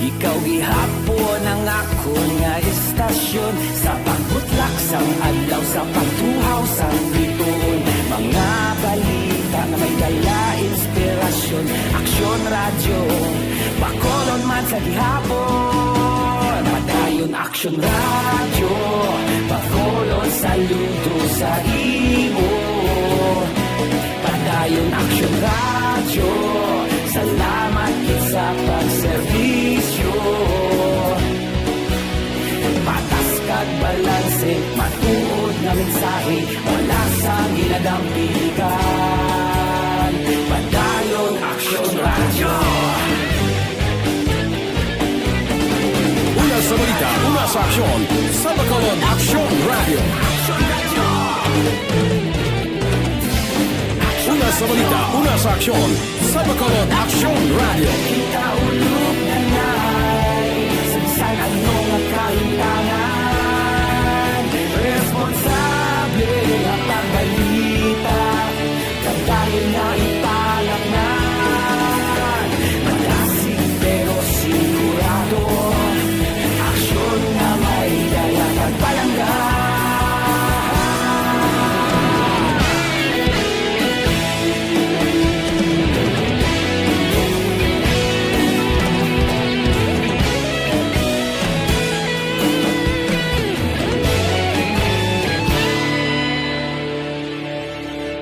ikaw gihapon ang ako nga istasyon. Sa pagbutlak sang adlaw, sa pagtuhaw sang bituon, mga balita na may dala inspirasyon. Aksyon radyo, Bacolod man sa gihapon. Padayon Aksyon radyo, Bacolod saludo sa imo. Padayon Aksyon radyo, salamat kit sa pagserbisyo. Patas kag balanse, matuod na mensahe, wala sa ginadampigan. Padayon Aksyon radyo. Una sa balita, una sa aksyon, sa Bacolod Aksyon Radio. Una sa balita, una sa aksyon, sa Bacolod Aksyon Radio. Kita ulog na na'y Sansan anong nakahintangan. Responsable ang pagbalita, kagaya na ipalaknan. Malasig pero sigurado, aksyon na may dala pagpalanggan.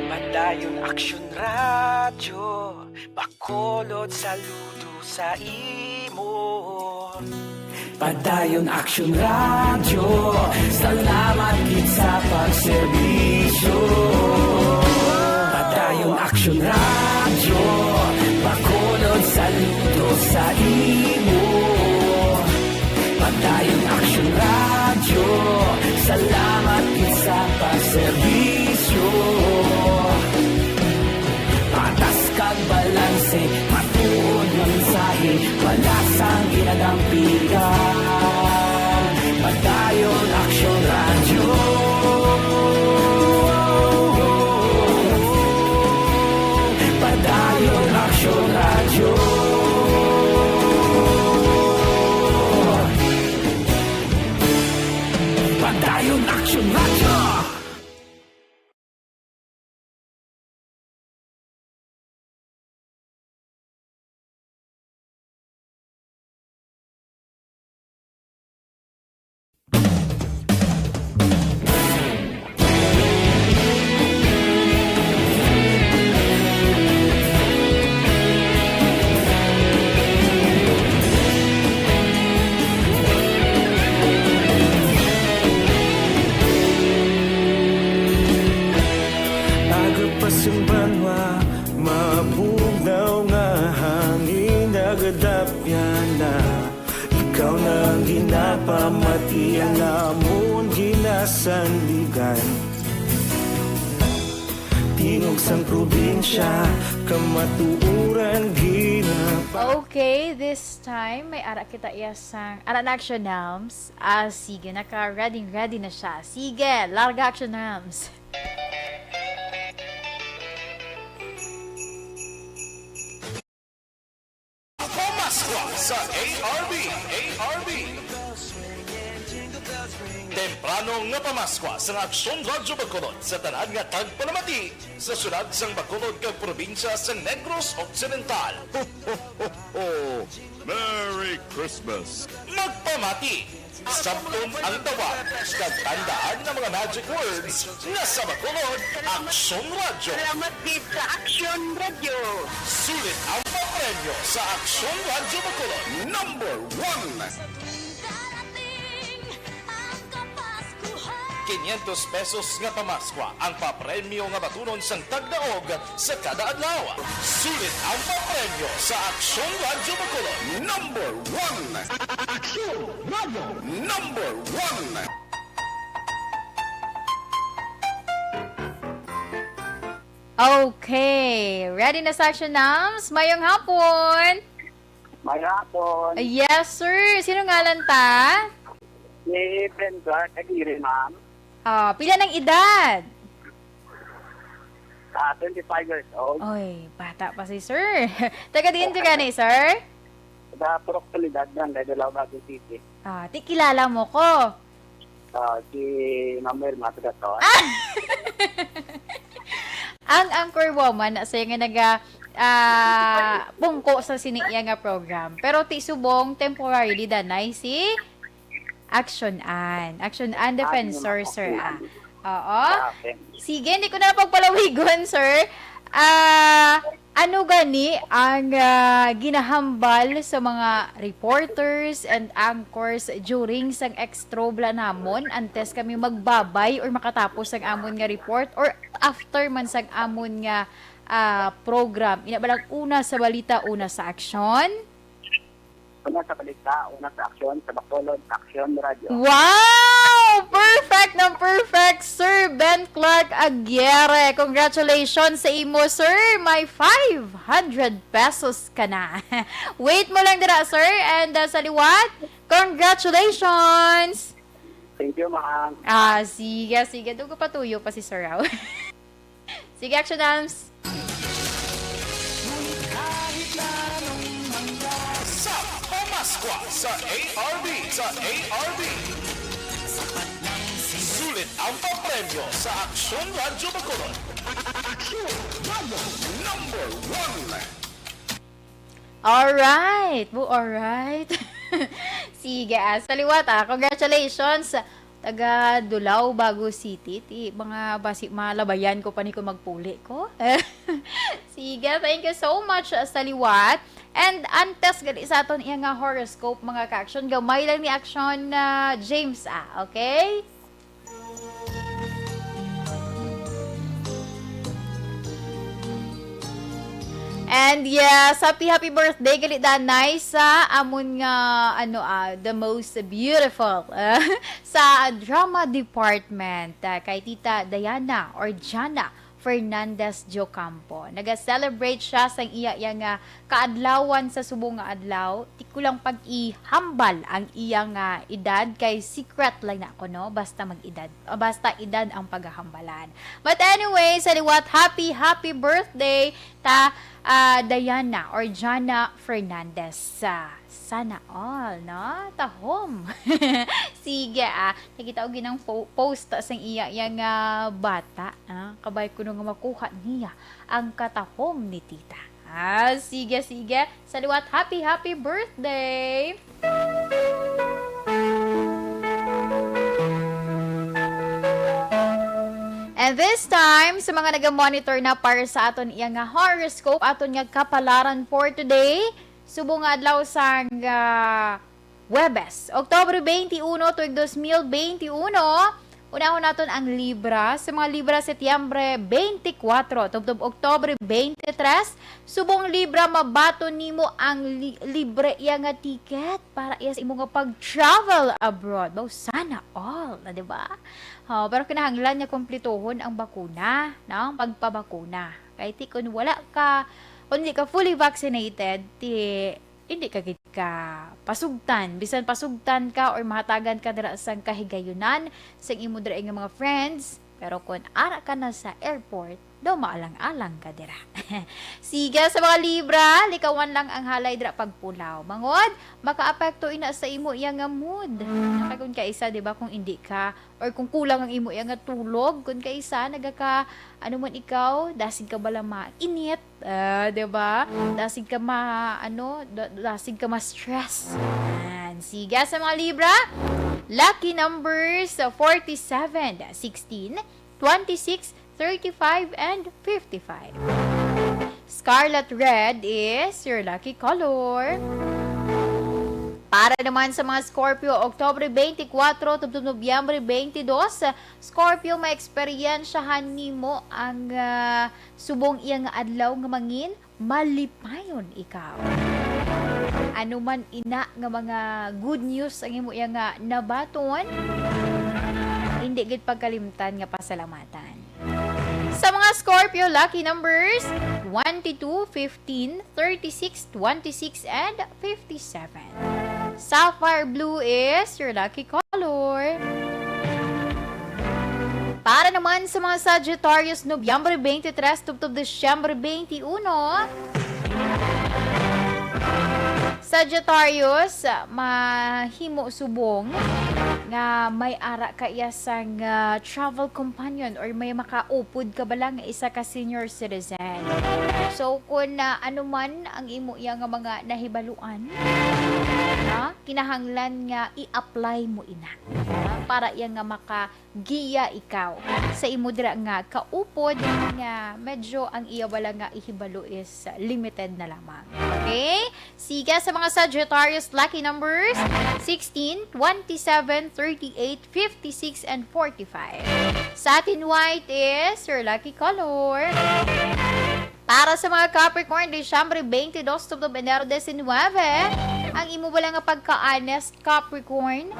Padayon Aksyon radyo, Bacolod saludo sa imo. Padayon Aksyon radyo, salamat kit sa pagserbisyo. Padayon Aksyon radyo, Bacolod saludo sa imo. Padayon Aksyon radyo, salamat kit sa pagserbisyo. Patas kag balanse, matuod na mensahe, wala sang ginadampigan. Padayon Aksyon radyo. Padayon Aksyon radyo. Padayon Aksyon radyo. Agapasumbanwa, mabugnaw nga hangin nagadapyan na. Ikaw na ang ginapamatian namon ginasandigan. Tingog sang probinsya, kamatuuran ginapa. Okay, this time may ara kita iyasang ara na Action Helms. Sige, naka-ready na siya. Sige, larga Action Helms. Pamaskwa sa ARB. Temprano nga pamaskwa sa Aksyon Radyo Bacolod sa tanan nga tagpalamati sa sulad sang Bacolod kag probinsya sa Negros Occidental. Ho, ho, ho, ho. Merry Christmas! Magpamati! Sabton ang tawag kag tandaan ng mga magic words nga sa Bacolod Aksyon Radyo. Salamat din sa Aksyon Radio. Sulit ang papremyo sa Aksyon Radyo Bacolod. #1. Darating ang 500 pesos nga pamaskwa ang papremyo nga batunon sang tagdaog sa kada adlaw. Sulit ang papremyo sa Aksyon Radyo Bacolod. Number 1! Aksyon Radyo Number 1! Okay, ready na sa Action Nams? Mayong hapon! May hapon. Yes, sir. Sino ngalan ta? Si Ben Clark, Aguirre, ma'am. Pila ng edad? 25 years old. Oy, bata pa si sir. Taga diin ka gani, sir? Sa Proctolidad ng Dadalaw, Baguio City. Ti kilala mo ko. Si Mamel Matagato. Ang anchor woman sa nga naga pungko sa siniya nga program. Pero ti subong temporarily danay si Action An Defensor, sir. Oo. Okay. Sige, hindi ko na pagpalawigon, sir. Ano gani ang ginahambal sa mga reporters and anchors during sang extrobla namon antes kami magbabay or makatapos ang amon nga report or after man sang amon nga program? Ina balang una sa balita, una sa aksyon? Una sa balita, una sa aksyon, sa Bacolod, Aksyon Radio. Wow! Perfect na perfect, Sir Ben Clark Aguirre. Congratulations sa imo, sir. May 500 pesos ka na. Wait mo lang dira, sir. And sa liwat, congratulations! Thank you, ma'am. Sige. Dugo patuyo pa si Sir Rao. Sige, Action Dams. Sa pamaskwa sa ARB. Sulit ang papremyo sa Aksyon Radyo Bacolod. Aksyon Radyo Number 1! Alright. Alright. Sige, sa liwat, congratulations. Taga Dulaw, Baguio City. Mga basi malabayan ko pa ni ko magpuli ko. Sige, thank you so much sa liwat. And antes gali sa aton iya nga horoscope mga ka-action, gamay lang ni Action James okay? And yes, happy birthday gali danay sa amon nga the most beautiful sa drama department kay Tita Diana or Jana Fernandez Jocampo. Naga-celebrate siya sa iya nga kaadlawan sa subong nga adlaw. Di ko lang pag-ihambal ang iya nga edad kay secret lang na ako, no? Basta mag-edad. Basta edad ang paghahambalan. But anyway, sa liwat, happy birthday ta Diana or Jana Fernandez. Sana all, no? Tahom. Sige, nakita ko ginang post sa iya nga bata. Kabay ko nung makuha niya ang katahom ni tita. Sige. Sa liwat, happy birthday! And this time, sa mga nag-monitor na para sa aton iya nga horoscope, aton nga kapalaran for today, subong nga adlaw sang Huwebes, Oktubre 21 tuig 2021. Unahon naton ang Libra. Sa mga Libra, Setyembre 24 tubtob Oktubre 23. Subong Libra, mabato nimo ang libre iya nga ticket para iya sa imo nga pag-travel abroad. Sana all, na di ba? Pero kinahanglan niya kumplituhon ang bakuna, no? Pagpabakuna. Kaya kung kung hindi ka fully vaccinated, hindi ka pasugtan. Bisan pasugtan ka or mahatagan ka dira sang kahigayunan sa imo dira nga mga friends. Pero kung ara ka na sa airport, do maalang-alang ka dira. Sige, sa mga Libra, likawan lang ang halay dira pagpulaw. Mangod, makaapekto ina sa imo iya nga mood. Kung kaisa, di ba, kung hindi ka or kung kulang ang imo iya nga tulog, kung kaisa nagaka man ikaw, dasig ka bala mainit, di ba? Dasig ka dasig ka ma-stress. Sige, sa mga Libra, lucky numbers 47, 16, 26, 35, and 55. Scarlet red is your lucky color. Para naman sa mga Scorpio, Oktubre 24 tubtub Nobyembre 22, Scorpio, ma-eksperyensyahan nimo ang subong iya nga adlaw nga mangin, malipayon ikaw. Ano man ina nga mga good news ang imo iya nga nabaton, hindi gid pagkalimtan nga pasalamatan. Sa mga Scorpio, lucky numbers 22, 15, 36, 26, and 57. Sapphire blue is your lucky color. Para naman sa mga Sagittarius, Nobyembre 23, tubtub Desyembre 21. Sagittarius, mahimo subong nga may ara kaya sang travel companion or may makaupod ka balang isa ka senior citizen. So kung ano man ang imo iya nga mga nahibaluan, kinahanglan nga i-apply mo ina para iya nga makagiya ikaw sa imo dira nga kaupod nga medyo ang iya wala nga ihibalo is limited na lamang. Okay? Sige, sa mga Sagittarius, lucky numbers 16, 27, 38, 56, and 45. Satin white is your lucky color. Para sa mga Capricorn, Desyembre 22, tubtub Enero 19, ang imo wala nga pagka-honest Capricorn,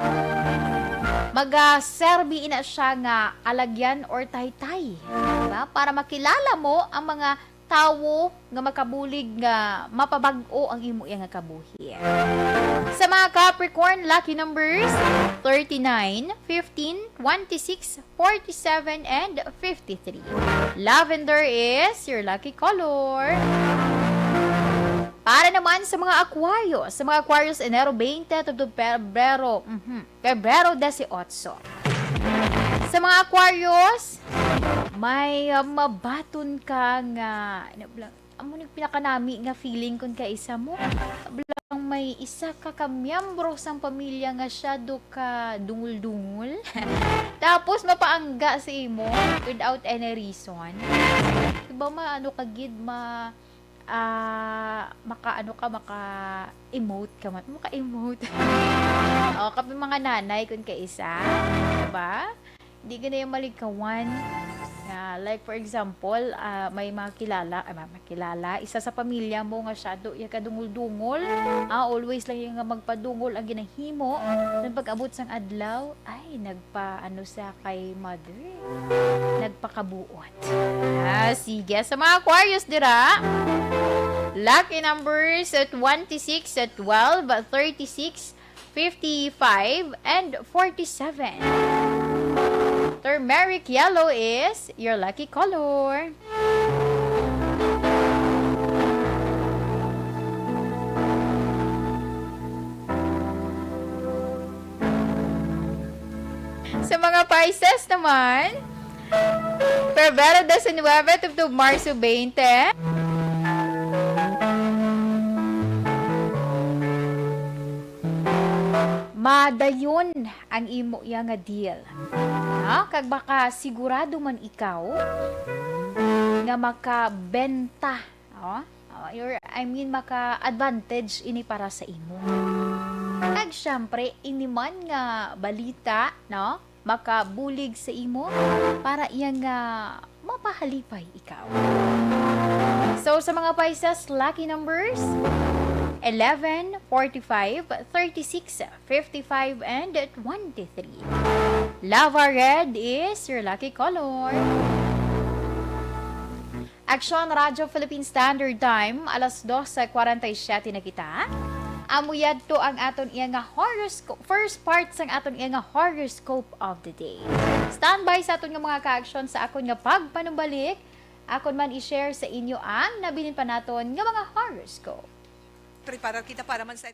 mag-serbi ina siya nga alagyan or taytay. Diba? Para makilala mo ang mga tawo nga makabulig nga mapabag-o ang imo iya nga kabuhi. Sa mga Capricorn, lucky numbers 39, 15, 26, 47, and 53. Lavender is your lucky color. Para naman sa mga Aquarius, Enero 20 to Pebrero 18. Sa mga Aquarius, may mabaton ka nga amo ning pinakanami nga feeling kun ka isa mo blang may isa ka kamiyembro sang pamilya nga syado ka dungul-dungul tapos mapaangga sa imo without any reason, diba maano ka gid maka-emote ka man. Maka-emote. O, kapag mga nanay, kung kaisa, diba? Hindi ka na yung malikawan. Like, for example, may makilala, isa sa pamilya mo nga siya, yung kadungol-dungol, always lang yung magpadungol ang ginahimo. Then pag-abot sang adlaw, ay, nagpa-ano sa kay mother. Nagpakabuot. Sige. Sa mga Aquarius, dira, lucky numbers at 26, at 12, 36, 55, and 47. Turmeric yellow is your lucky color. Sa mga Pisces naman, Febrero 19 tubtub Marso 20. Madayon ang imo iya nga deal. Kag baka sigurado man ikaw nga makabenta, maka-advantage ini para sa imo. Kag syempre ini man nga balita, makabulig sa imo para iya nga mapahalipay ikaw. So sa mga Pisces, lucky numbers 11, 45, 36, 55, and 23. Lava red is your lucky color. Aksyon Radyo Philippine Standard Time, alas 2:47 na kita. Amuyad to ang aton iya nga horoscope, first part sang aton iya nga horoscope of the day. Standby sa aton nga mga ka-aksyon sa akon nga pagpanumbalik, akon man i-share sa inyo ang nabilin pa naton nga mga horoscope. Prepara kita para man sa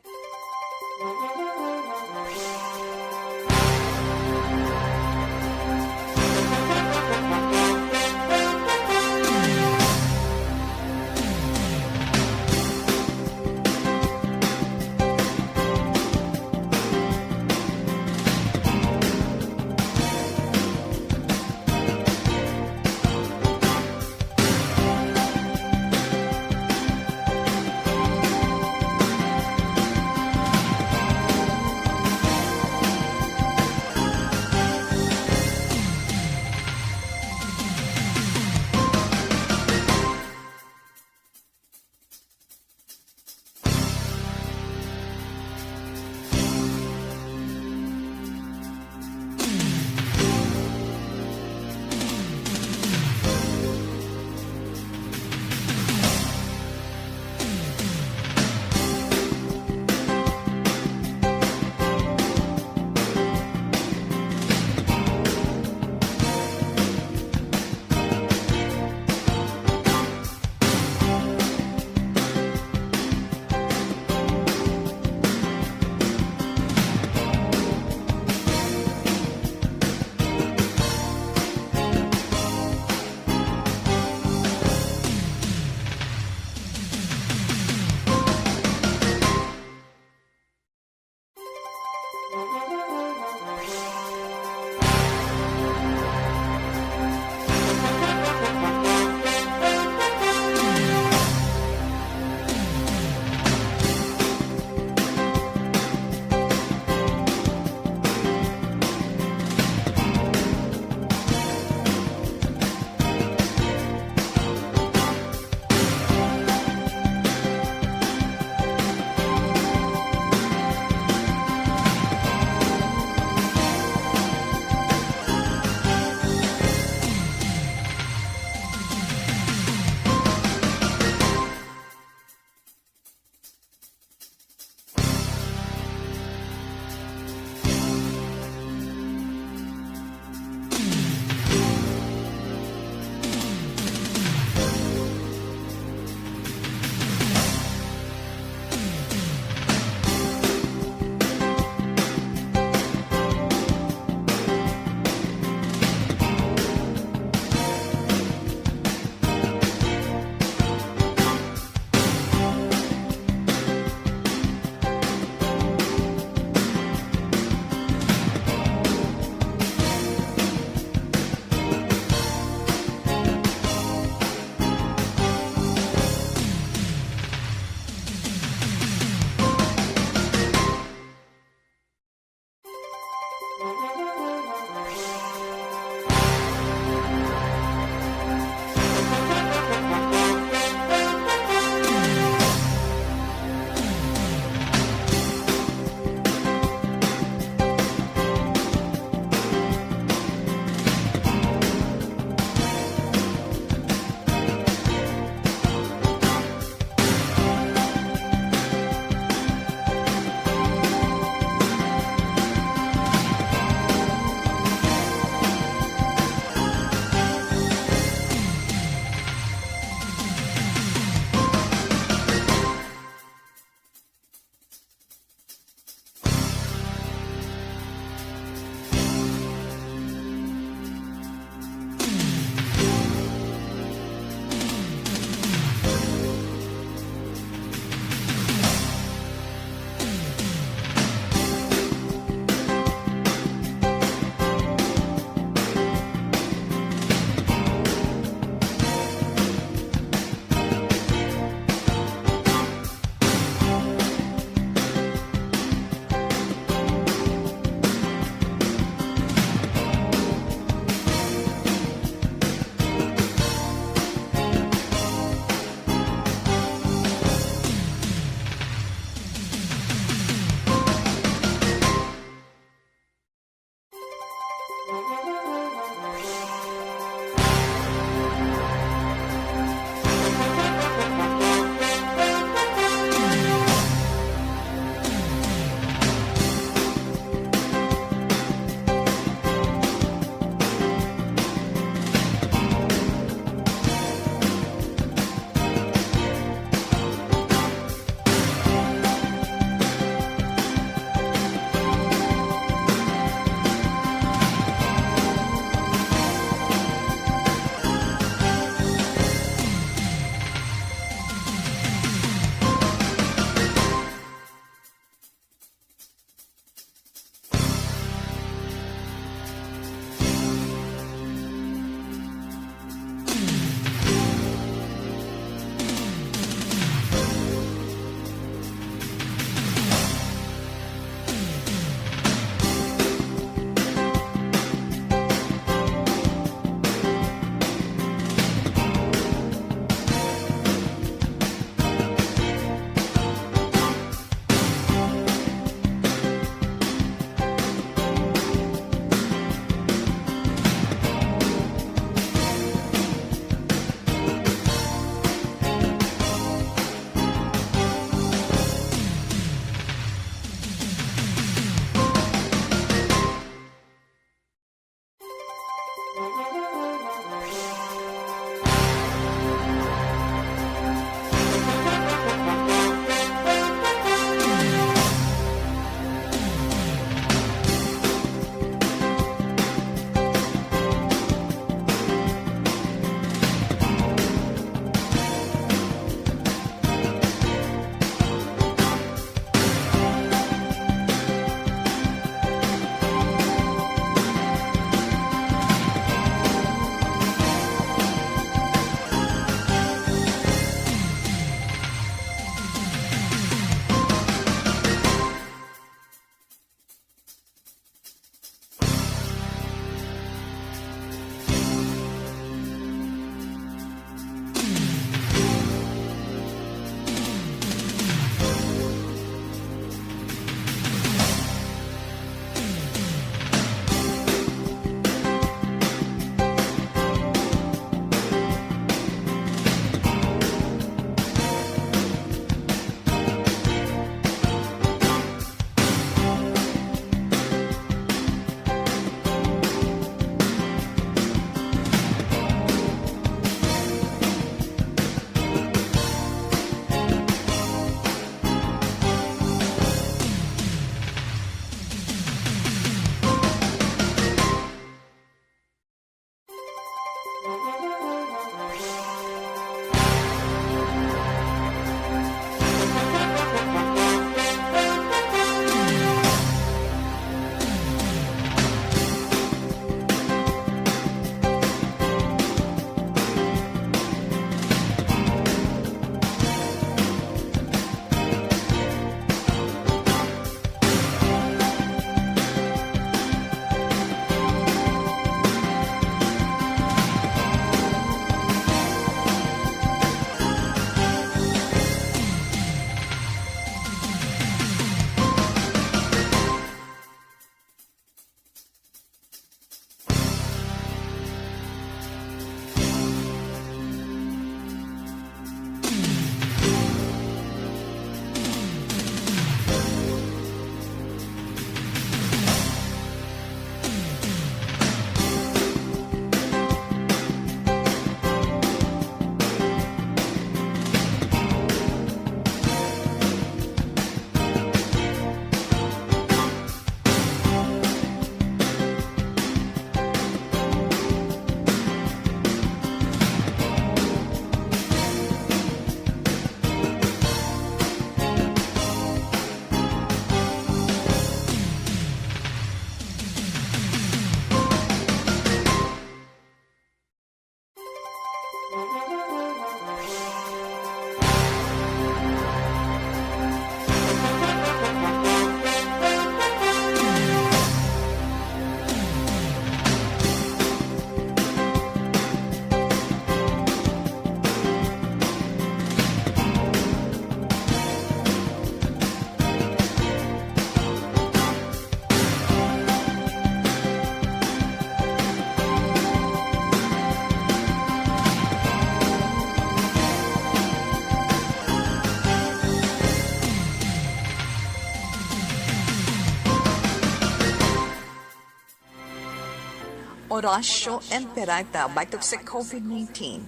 Orasyo Emperata batok sa COVID-19.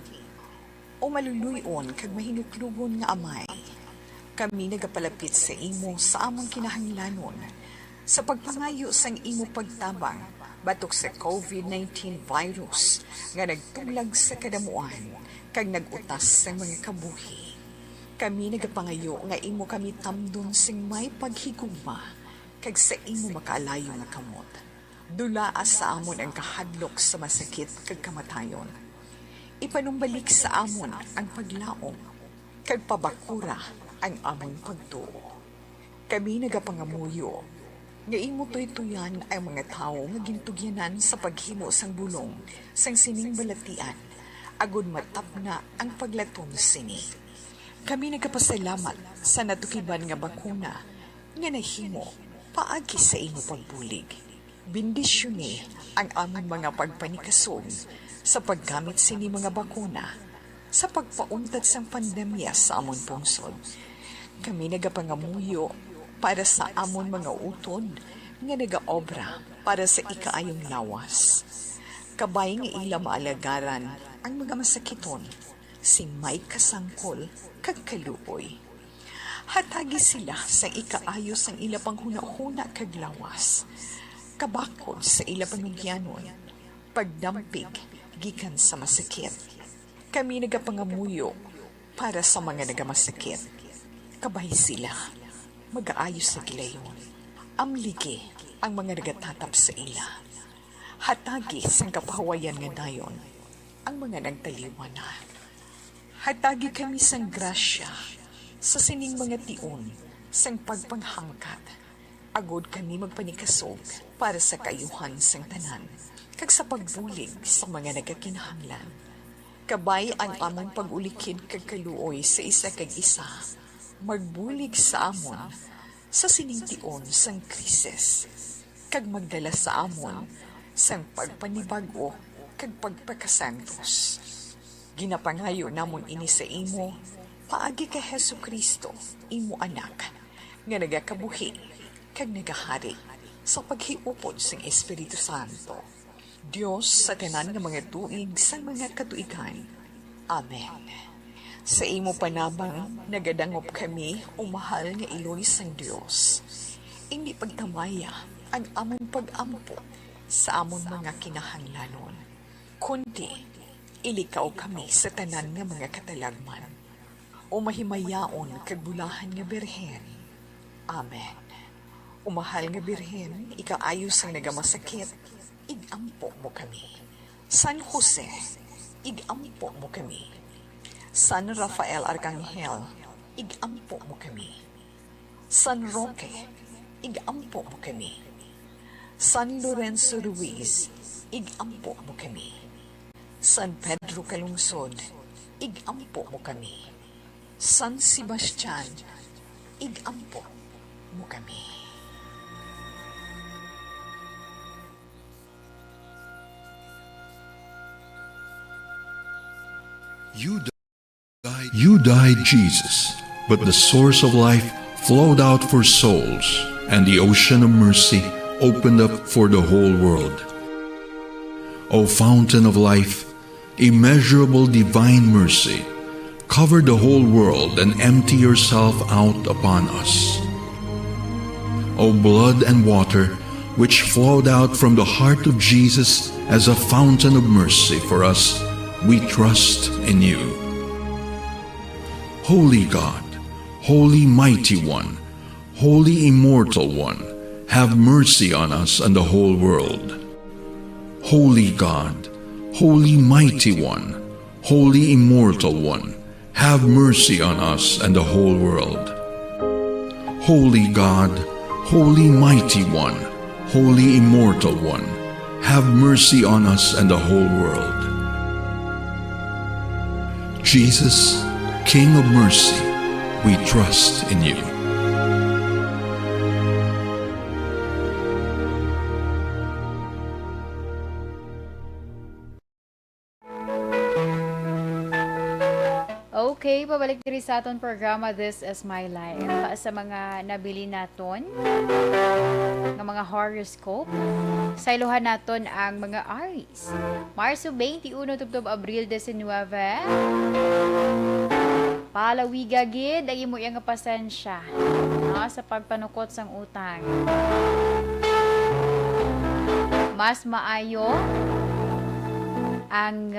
O maluluyon kag mahinuklugon nga amay. Kami nagapalapit sa imo sa among kinahanglanon sa pagpangayo sang imo pagtabang batok sa COVID-19 virus nga nagtuglag sa kadamuan kag nagutas sa mga kabuhi. Kami nagapangayo nga imo kami tamdon sing may paghigugma kag sa imo makaalayo nga kamot. Dulaas sa amon ang kahadlok sa masakit kag kamatayon. Ipanumbalik sa amon ang paglaom kag pabakura ang amon pagtuo. Kami nagapangamuyo nga imo tuytuyan ang mga tawo nga gintugyanan sa paghimo sang bulong sang sining balatian agud matapna ang paglatom sini. Kami nagapasalamat sa natukiban nga bakuna nga nahimo paagi sa imo pagbulig. Bendisyoni ang among mga pagpanikasog sa paggamit sini mga bakuna sa pagpauntad sang pandemya sa amon pungsod. Kami nagapangamuyo para sa amon mga utod nga nagaobra para sa ikaayong lawas. Kabay nga ila maalagaran ang mga masakiton, sing may kasangkol kag kaluoy. Hatagi sila sa ikaayos ang ila panghuna-huna kag lawas. Kabakod sa ila pamilyanon, pagdampig gikan sa masakit. Kami nagapangamuyo para sa mga nagamasakit. Kabay sila, mag-aayos sa gilayon. Amligi ang mga nagatatap sa ila. Hatagi sang kapahawayan nga dayon ang mga nagtaliwan na. Hatagi kami sang grasya sa sining mga tion sang pagpanghangkat. Agod kami magpanikasog para sa kayuhan sang tanan kag sa pagbulig sa mga nagakinahanglan. Kabay ang among pag-ulikid kag kaluoy sa isa kag isa. Magbulig sa amon sa sining-tion sang krisis kag magdala sa amon sang pagpanibago kag pagpakasantos. Ginapangayo namon ini sa imo paagi kay Hesukristo, imo anak, nga nagakabuhi kag nagahari sa paghiupod sang Espiritu Santo. Dios sa tanan nga mga tuig sang mga katuigan. Amen. Sa imo panabang nagadangop kami o mahal nga iloy sang Dios. Hindi pagtamaya ang among pag-ampo sa amon mga kinahanglanon. Kundi ilikaw kami sa tanan nga mga katalagman. O mahimayaon kag bulahan nga birhen. Amen. O mahal nga birhen, ikaayos ang nagamasakit, igampo mo kami. San Jose, igampo mo kami. San Rafael Arcangel, igampo mo kami. San Roque, igampo mo kami. San Lorenzo Ruiz, igampo mo kami. San Pedro Calungsod, igampo mo kami. San Sebastian, igampo mo kami. You died, Jesus, but the source of life flowed out for souls, and the ocean of mercy opened up for the whole world. O fountain of life, immeasurable divine mercy, cover the whole world and empty yourself out upon us. O blood and water, which flowed out from the heart of Jesus as a fountain of mercy for us, we trust in you. Holy God, Holy Mighty One, Holy Immortal One, have mercy on us and the whole world. Holy God, Holy Mighty One, Holy Immortal One, have mercy on us and the whole world. Holy God, Holy Mighty One, Holy Immortal One, have mercy on us and the whole world. Jesus, King of mercy, we trust in you. Okay, pabalik diri sa aton programa This is My Life. Sa mga nabili naton ng mga horoscope, sailuhan naton ang mga Aries. Marso 21 tubtob Abril 19. Palawiga gid ang imo yang pasensya sa pagpanukot sang utang. Mas maayo ang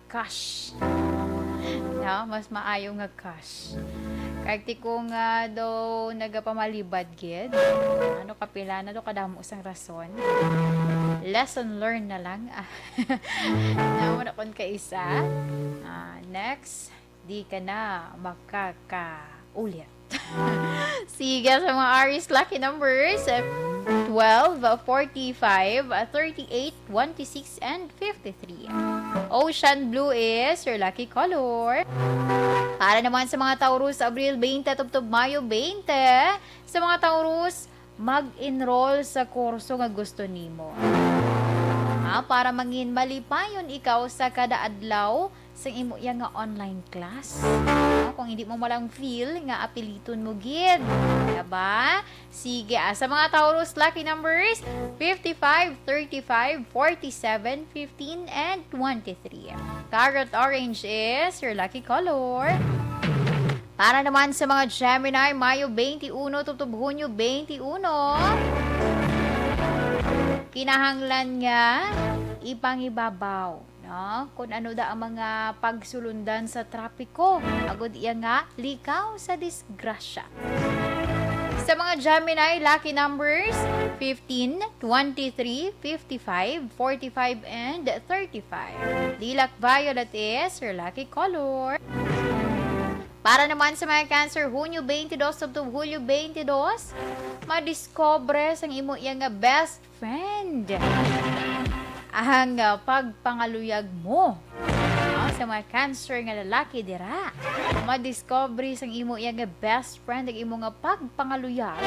cash. No, mas maayo nga cash. Kag ti ko nga daw nagapamalibad gid. Ano kapila na do kadamo sang rason. Lesson learned na lang. Naman akon ka isa. Next, di ka na makakaulit. Sige sa mga Aries lucky numbers 12, 45, 38, 26, and 53. Ocean blue is your lucky color. Para naman sa mga Taurus, Abril 20, tubtob Mayo 20. Sa mga Taurus, mag-enroll sa kurso nga gusto nimo. Para mangin malipayon ikaw sa kada adlaw sa imo yang nga online class. Kung hindi mo malang feel nga apiliton mo gid. Diba? Sige, sa mga Taurus lucky numbers 55, 35, 47, 15, and 23. Carrot orange is your lucky color. Para naman sa mga Gemini, Mayo 21, tubtob Hunyo 21. Kinahanglan nga ipangibabaw, no? Kung ano da ang mga pagsulundan sa trapiko, agud iya nga likaw sa disgrasya. Sa mga Gemini, lucky numbers 15, 23, 55, 45, and 35. Lilac violet is your lucky color. Para naman sa mga Cancer, Hunyo 22, tubtob Hulyo 22, madiscover sang imo yang best friend. Ang pagpangaluyag mo. Sa mga Cancer nga lalaki dira, madiscover sang imo yang best friend ang imo nga pagpangaluyag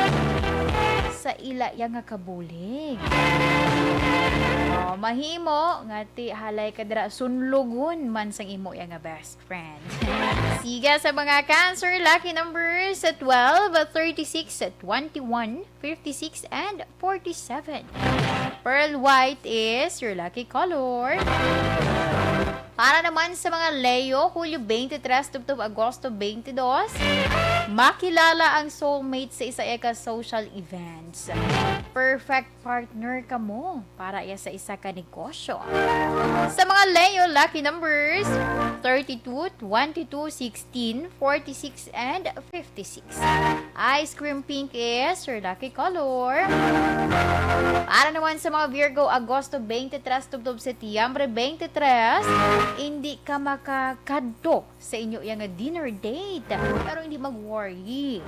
sa ila yang kabulig. Mahimo nga ti halay ka dira sunlugon man sang imo yang best friend. Siga sa mga Cancer, lucky numbers 12, 36, 21, 56, and 47. Pearl white is your lucky color. Para naman sa mga Leo, Hulyo 23, tubtob Agosto 22, makilala ang soulmate sa isa-isa social events. Perfect partner ka mo para iya sa isa ka negosyo. Sa mga Leo, lucky numbers 32, 22, 16, 46, and 56. Ice cream pink is your lucky color. Para naman sa mga Virgo, Agosto 23, tubtob Setyembre 23, hindi ka makakadto sa inyo yung dinner date. Pero hindi mag-worry.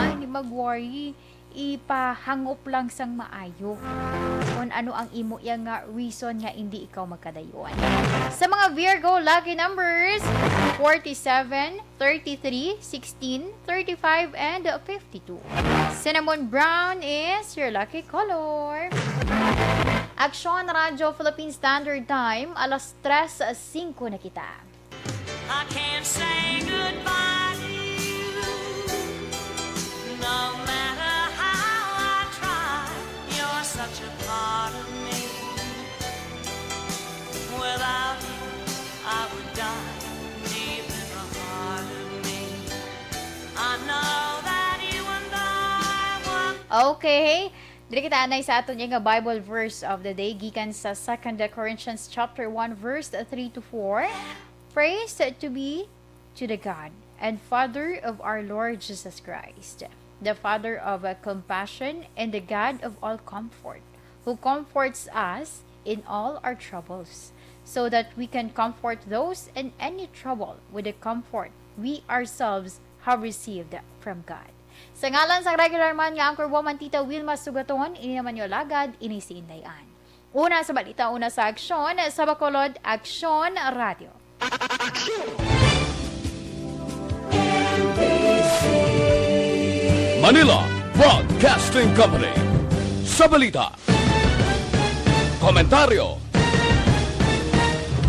Hindi mag-worry. Ipahangop lang sang maayo kung ano ang imo yung reason nga hindi ikaw magkadayon. Sa mga Virgo, lucky numbers 47, 33, 16, 35, and 52. Cinnamon brown is your lucky color. Aksyon Radyo Philippine Standard Time, alas 3:05 na kita. I can't say goodbye to you, no matter how I try. You're such a part of me. Without you, I would die deep in the heart of me. I know that you and I were. Okay. Dili kita anay sa aton yung Bible verse of the day gikan sa 2 Corinthians chapter 1 verse 3 to 4. Praise to be to the God and Father of our Lord Jesus Christ, the Father of compassion and the God of all comfort, who comforts us in all our troubles, so that we can comfort those in any trouble with the comfort we ourselves have received from God. Sa ngalan sa regular man nga anchor woman Tita Wilma Sugaton, ini naman yung lagad, ini si Indayan. Una sa balita, una sa aksyon, sa Bacolod, Aksyon Radio. Manila Broadcasting Company. Sa balita, komentaryo,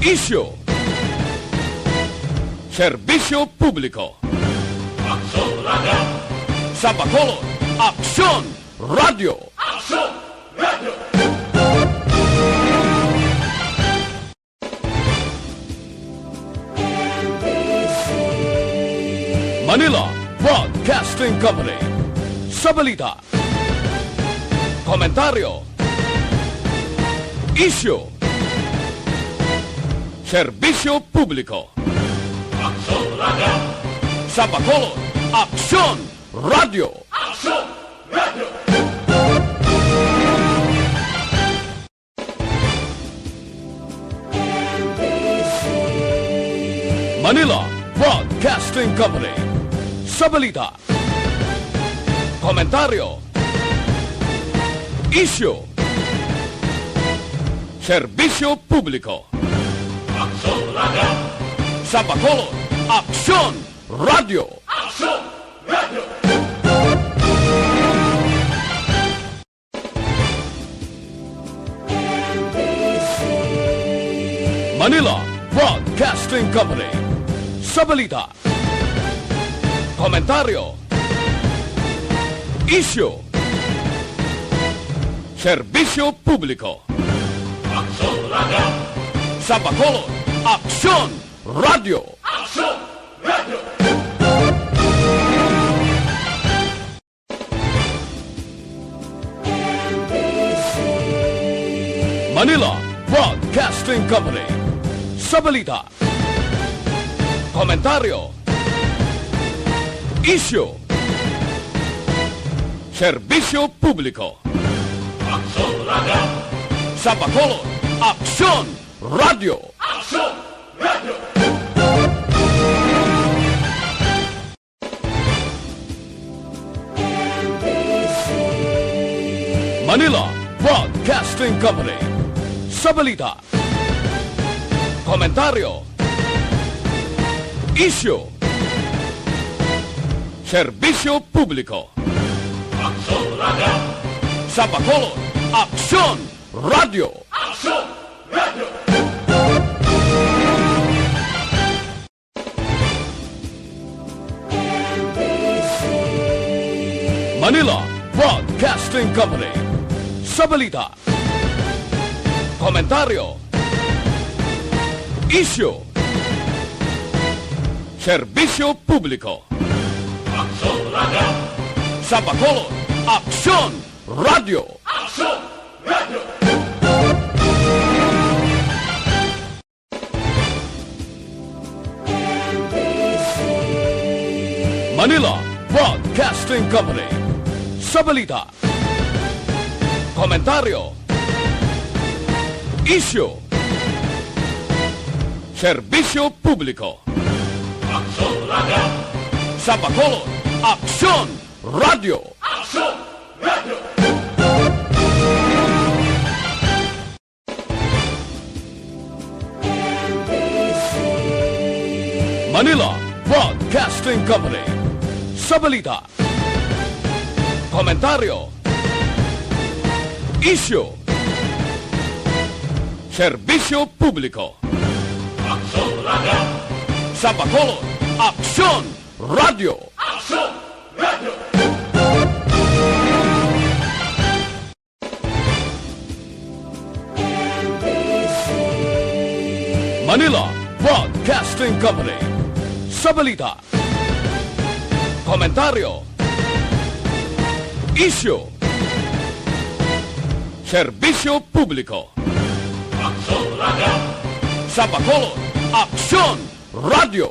issue, Serbisyo Publiko. Sa Bacolod, Aksyon Radio. Manila Broadcasting Company. Sa balita, komentaryo, isyu, serbisyo publiko. Sa Bacolod, Aksyon Radio. Manila Broadcasting Company. Sa balita, komentaryo, isyu, serbisyo publiko. Sa Bacolod, Aksyon Radio. Manila Broadcasting Company. Sa balita, komentaryo, isyu, serbisyo publiko. Sa Bacolod, Aksyon Radio. Manila Broadcasting Company. Sa balita, komentaryo, isyu, serbisyo publiko. Sa Bacolod, Aksyon Radio. Manila Broadcasting Company. Sa balita, komentaryo, isyu, serbisyo publiko. Sa Bacolod, Aksyon Radio. Manila Broadcasting Company. Sa balita, komentaryo, isyu, serbisyo publiko. Sa Bacolod, Aksyon Radio. Manila Broadcasting Company. Sa balita, komentaryo, isyu, serbisyo publiko. Sa Bacolod, Aksyon Radio. Manila Broadcasting Company. Sa balita, komentaryo, isyu, serbisyo publiko. Sa Bacolod, Aksyon Radio. Manila Broadcasting Company. Sa balita, komentaryo, isyu, serbisyo publiko. Sa Bacolod, Aksyon Radio.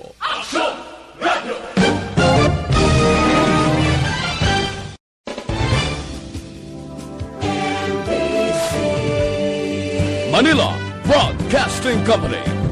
Manila Broadcasting Company.